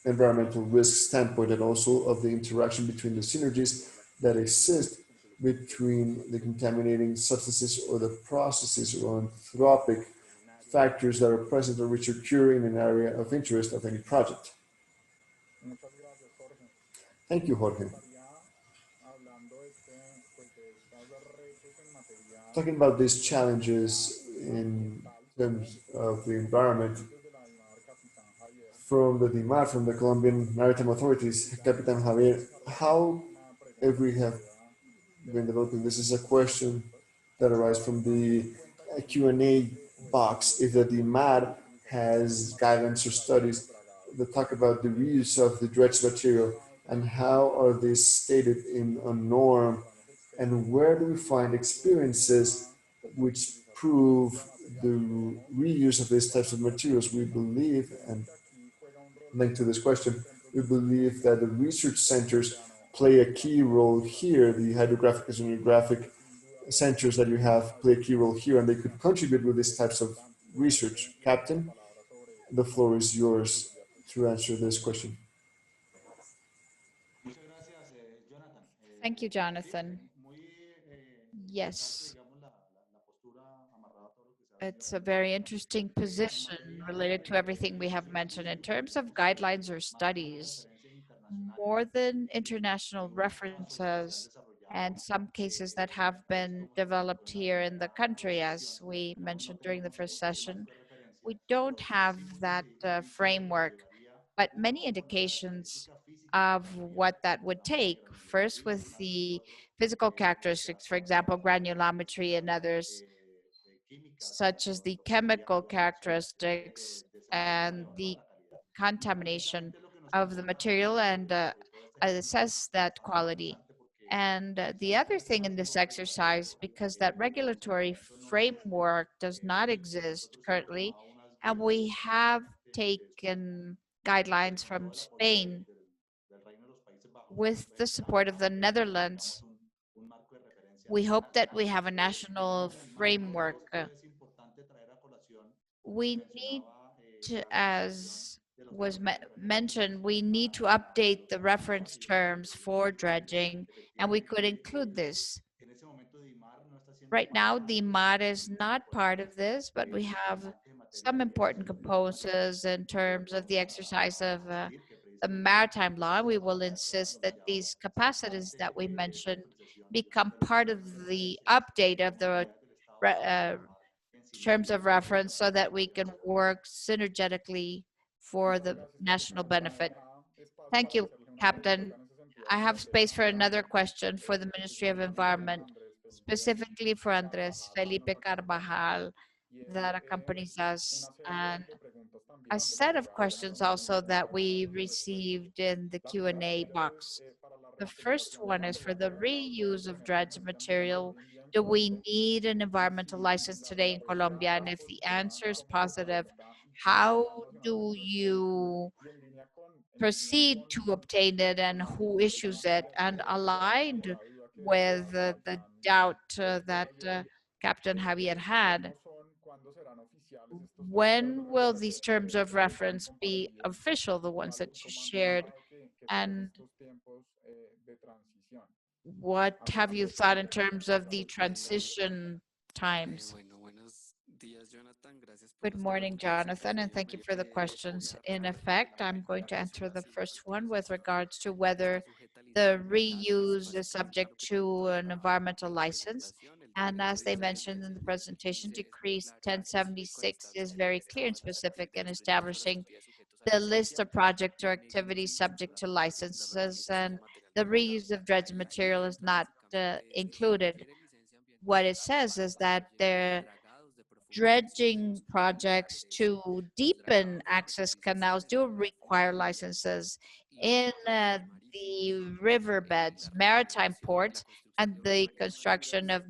environmental risk standpoint and also of the interaction between the synergies that exist between the contaminating substances or the processes or anthropic factors that are present or which occur in an area of interest of any project. Thank you, Jorge. Talking about these challenges in terms of the environment, from the DIMAR, from the Colombian Maritime Authorities, Captain Javier, how if we have been developing, this is a question that arises from the Q&A box, if the DIMAR has guidelines or studies that talk about the reuse of the dredged material, and how are they stated in a norm, and where do we find experiences which prove the reuse of these types of materials? We believe, and linked to this question, we believe that the research centers play a key role here. The hydrographic and oceanographic centers that you have play a key role here, and they could contribute with these types of research. Captain, the floor is yours to answer this question. Thank you, Jonathan. Yes. It's a very interesting position related to everything we have mentioned in terms of guidelines or studies. More than international references and some cases that have been developed here in the country, as we mentioned during the first session, we don't have that framework, but many indications of what that would take. First, with the physical characteristics, for example, granulometry and others, such as the chemical characteristics and the contamination of the material, and assess that quality. And the other thing in this exercise, because that regulatory framework does not exist currently, and we have taken guidelines from Spain with the support of the Netherlands, we hope that we have a national framework. We need as was mentioned, we need to update the reference terms for dredging, and we could include this. Right now, the MAR is not part of this, but we have some important components in terms of the exercise of the maritime law. We will insist that these capacities that we mentioned become part of the update of the terms of reference so that we can work synergetically for the national benefit. Thank you, Captain. I have space for another question for the Ministry of Environment, specifically for Andres Felipe Carvajal that accompanies us, and a set of questions also that we received in the Q&A box. The first one is for the reuse of dredged material. Do we need an environmental license today in Colombia? And if the answer is positive, how do you proceed to obtain it and who issues it? And aligned with the doubt that Captain Javier had, when will these terms of reference be official, the ones that you shared? And what have you thought in terms of the transition times? Good morning, Jonathan, and thank you for the questions. In effect, I'm going to answer the first one with regards to whether the reuse is subject to an environmental license. And as they mentioned in the presentation, Decree 1076 is very clear and specific in establishing the list of projects or activities subject to licenses, and the reuse of dredged material is not included. What it says is that the dredging projects to deepen access canals do require licenses in the riverbeds, maritime ports, and the construction of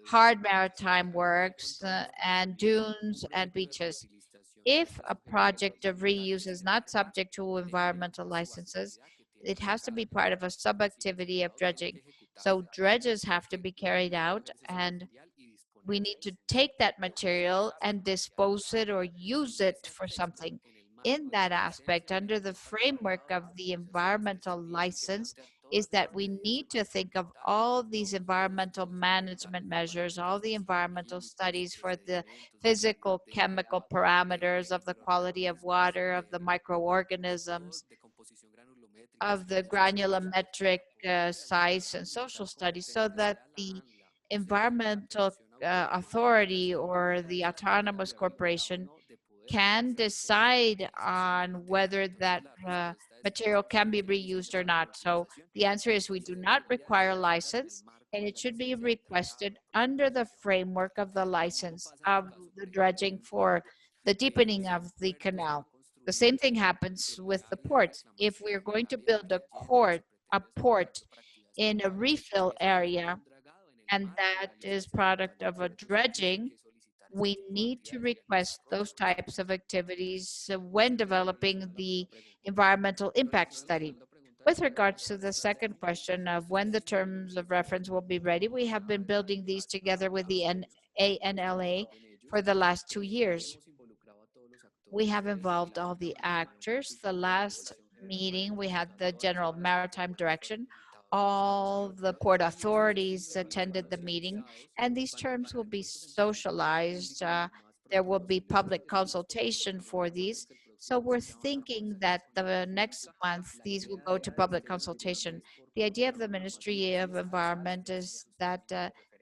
hard maritime works and dunes and beaches. If a project of reuse is not subject to environmental licenses, it has to be part of a sub-activity of dredging. So dredges have to be carried out, and we need to take that material and dispose it or use it for something. In that aspect, under the framework of the environmental license, is that we need to think of all these environmental management measures, all the environmental studies for the physical, chemical parameters of the quality of water, of the microorganisms, of the granulometric size and social studies, so that the environmental authority or the autonomous corporation can decide on whether that material can be reused or not. So the answer is we do not require a license, and it should be requested under the framework of the license of the dredging for the deepening of the canal. The same thing happens with the ports. If we're going to build a port in a refill area, and that is product of a dredging, we need to request those types of activities when developing the environmental impact study. With regards to the second question of when the terms of reference will be ready, we have been building these together with the ANLA for the last 2 years. We have involved all the actors. The last meeting, we had the General Maritime Direction. All the port authorities attended the meeting, and these terms will be socialized. There will be public consultation for these. So we're thinking that the next month, these will go to public consultation. The idea of the Ministry of Environment is that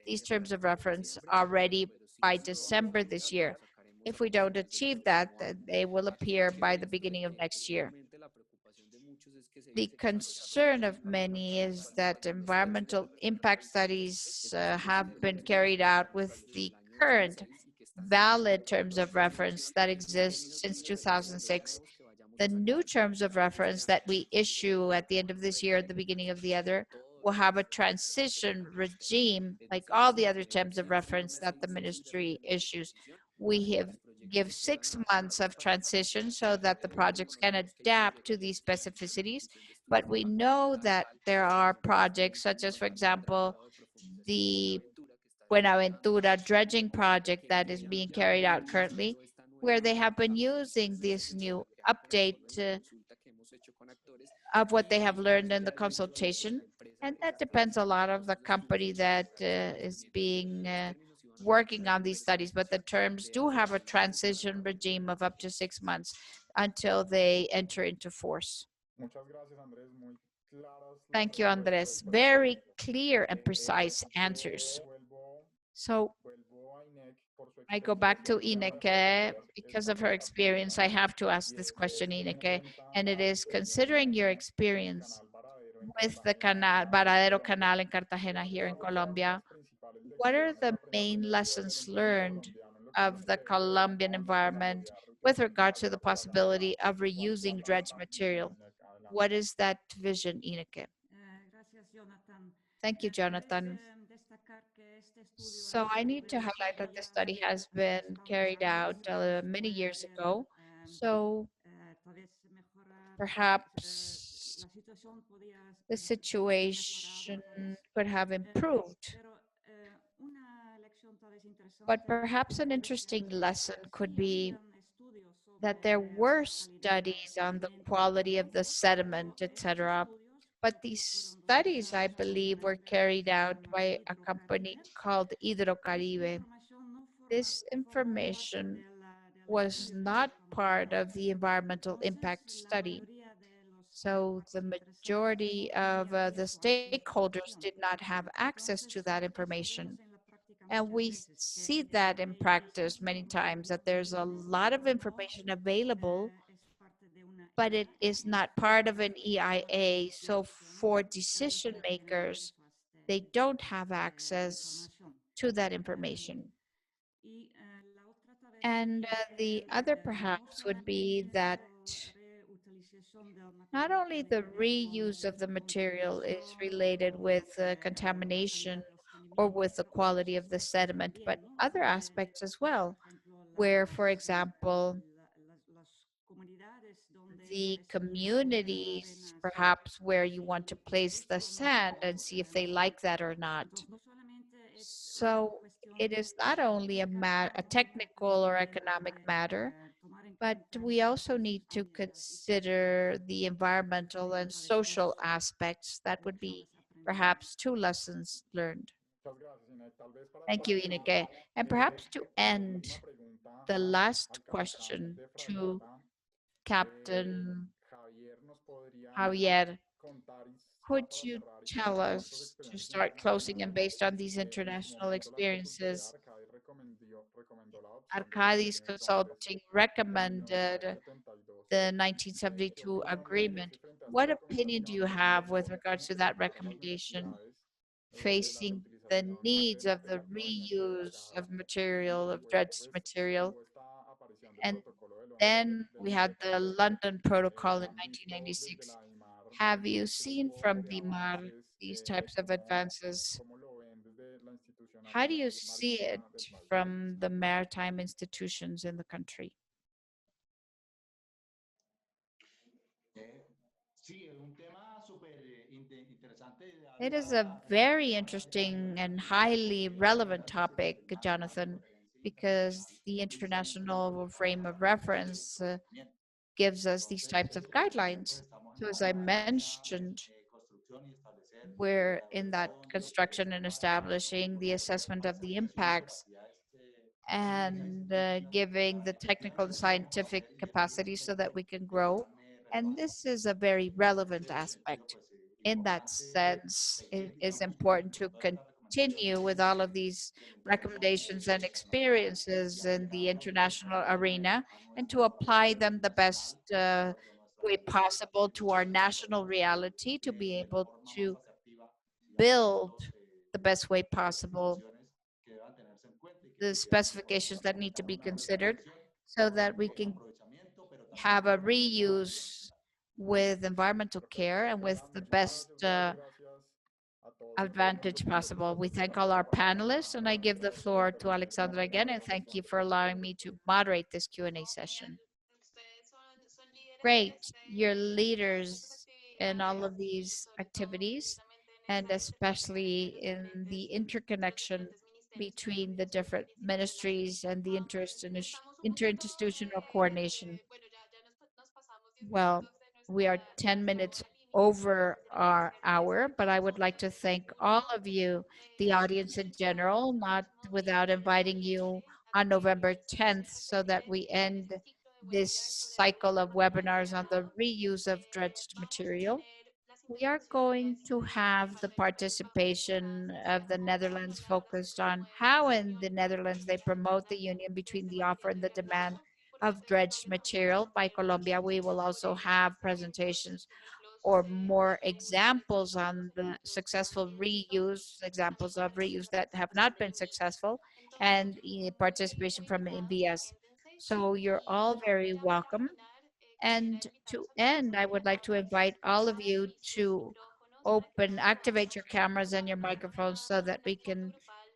these terms of reference are ready by December this year. If we don't achieve that, they will appear by the beginning of next year. The concern of many is that environmental impact studies have been carried out with the current valid terms of reference that exist since 2006. The new terms of reference that we issue at the end of this year, at the beginning of the other, will have a transition regime like all the other terms of reference that the ministry issues. We give 6 months of transition so that the projects can adapt to these specificities. But we know that there are projects such as, for example, the Buenaventura dredging project that is being carried out currently. where they have been using this new update of what they have learned in the consultation. And that depends a lot of the company that is being working on these studies, but the terms do have a transition regime of up to 6 months until they enter into force. Thank you, Andres. Very clear and precise answers. So I go back to Ineke. Because of her experience, I have to ask this question, Ineke, and it is, considering your experience with the canal, Varadero Canal in Cartagena here in Colombia, what are the main lessons learned of the Colombian environment with regard to the possibility of reusing dredged material? What is that vision, Ineke? Thank you, Jonathan. So I need to highlight that this study has been carried out many years ago. So perhaps the situation could have improved. But perhaps an interesting lesson could be that there were studies on the quality of the sediment, etc. But these studies, I believe, were carried out by a company called Hidrocaribe. This information was not part of the environmental impact study. So the majority of the stakeholders did not have access to that information. And we see that in practice many times, that there's a lot of information available, but it is not part of an EIA. So for decision makers, they don't have access to that information. And the other perhaps would be that not only the reuse of the material is related with contamination or with the quality of the sediment, but other aspects as well, where, for example, the communities, perhaps where you want to place the sand and see if they like that or not. So it is not only a technical or economic matter, but we also need to consider the environmental and social aspects. That would be perhaps 2 lessons learned. Thank you, Ineke. And perhaps to end, the last question to Captain Javier. Could you tell us, to start closing, and based on these international experiences, Arcadis Consulting recommended the 1972 agreement. What opinion do you have with regards to that recommendation, facing the needs of the reuse of material, of dredged material? And then we had the London Protocol in 1996. Have you seen from DIMAR these types of advances? How do you see it from the maritime institutions in the country? It is a very interesting and highly relevant topic, Jonathan, because the international frame of reference gives us these types of guidelines. So as I mentioned, we're in that construction and establishing the assessment of the impacts and giving the technical and scientific capacity so that we can grow. And this is a very relevant aspect. In that sense, it is important to continue with all of these recommendations and experiences in the international arena and to apply them the best way possible to our national reality, to be able to build the best way possible the specifications that need to be considered so that we can have a reuse with environmental care and with the best advantage possible. We thank all our panelists, and I give the floor to Alexandra again, and thank you for allowing me to moderate this Q&A session. Great, you're leaders in all of these activities, and especially in the interconnection between the different ministries and the interinstitutional coordination. Well, we are 10 minutes over our hour, but I would like to thank all of you, the audience in general, not without inviting you on November 10th so that we end this cycle of webinars on the reuse of dredged material. We are going to have the participation of the Netherlands focused on how in the Netherlands they promote the union between the offer and the demand of dredged material. By Colombia, we will also have presentations or more examples on the successful reuse, examples of reuse that have not been successful, and participation from MBS. So you're all very welcome. And to end, I would like to invite all of you to activate your cameras and your microphones so that we can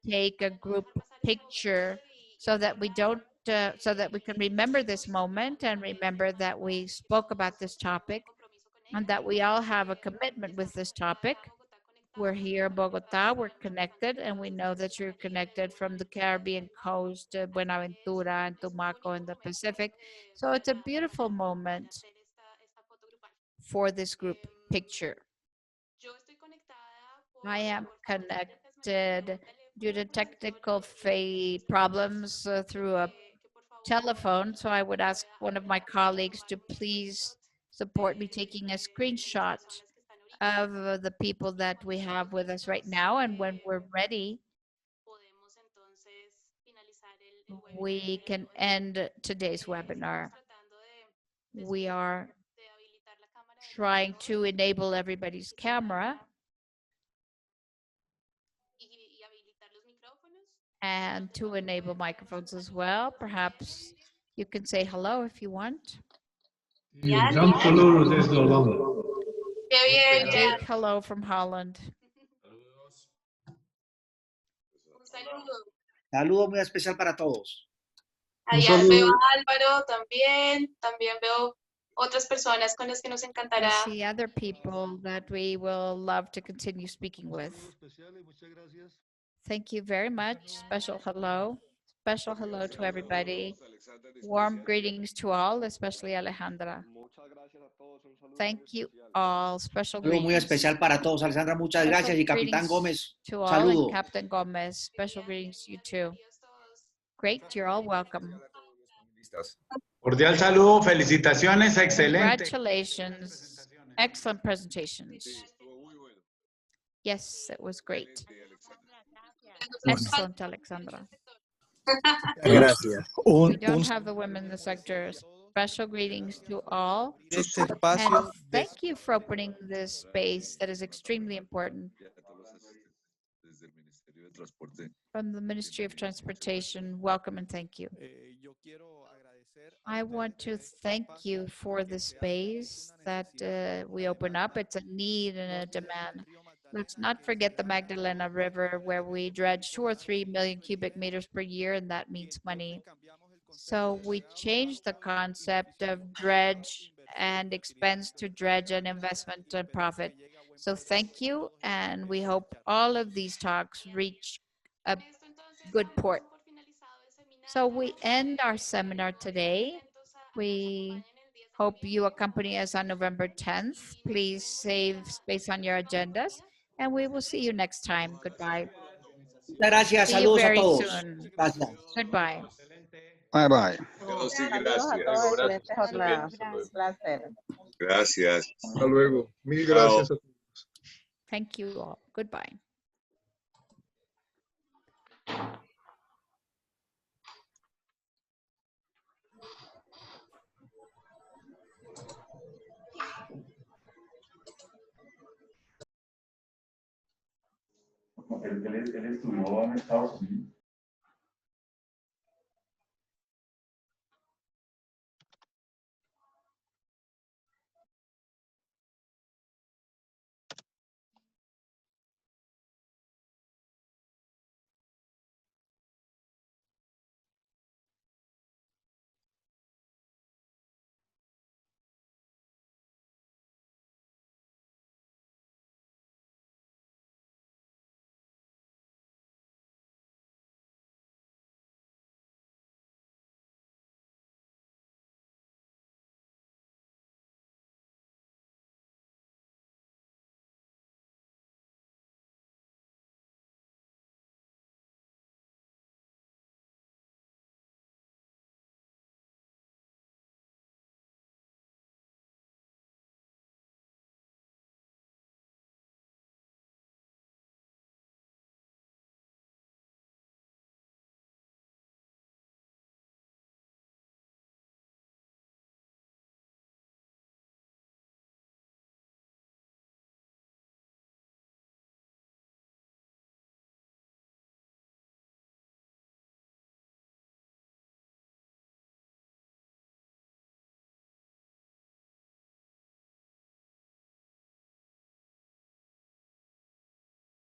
take a group picture so that we don't, so that we can remember this moment and remember that we spoke about this topic and that we all have a commitment with this topic. We're here in Bogota, we're connected, and we know that you're connected from the Caribbean coast, Buenaventura and Tumaco in the Pacific. So it's a beautiful moment for this group picture. I am connected due to technical problems through a telephone, so I would ask one of my colleagues to please support me taking a screenshot of the people that we have with us right now, and when we're ready, we can end today's webinar. We are trying to enable everybody's camera and to enable microphones as well. Perhaps you can say hello if you want. Big hello from Holland. Saludo muy especial para todos. Allá veo a Álvaro también veo otras personas con las que nos encantará. I see other people that we will love to continue speaking with. Thank you very much. Special hello to everybody. Warm greetings to all, especially Alejandra. Thank you all. Special greetings. Muy especial para todos. Alejandra, muchas gracias. Y Capitán Gómez, saludo. Captain Gómez, special greetings to you too. Great, you're all welcome. Cordial saludo, felicitaciones, excelente. Congratulations, excellent presentations. Yes, it was great. Excellent, Alexandra. Gracias. We don't have the women in the sector. Special greetings to all. And thank you for opening this space that is extremely important. From the Ministry of Transportation, welcome and thank you. I want to thank you for the space that we open up. It's a need and a demand. Let's not forget the Magdalena River, where we dredge 2 or 3 million cubic meters per year, and that means money. So we changed the concept of dredge and expense to dredge and investment and profit. So thank you, and we hope all of these talks reach a good port. So we end our seminar today. We hope you accompany us on November 10th. Please save space on your agendas, and we will see you next time. Goodbye. Gracias. See you Saludos very a todos. soon. Gracias. Goodbye. Bye bye. Saludos a todos, excelente jornada. Un placer. Gracias. Hasta luego. Mil gracias a todos. Thank you all. Goodbye. Él estudió en Estados Unidos.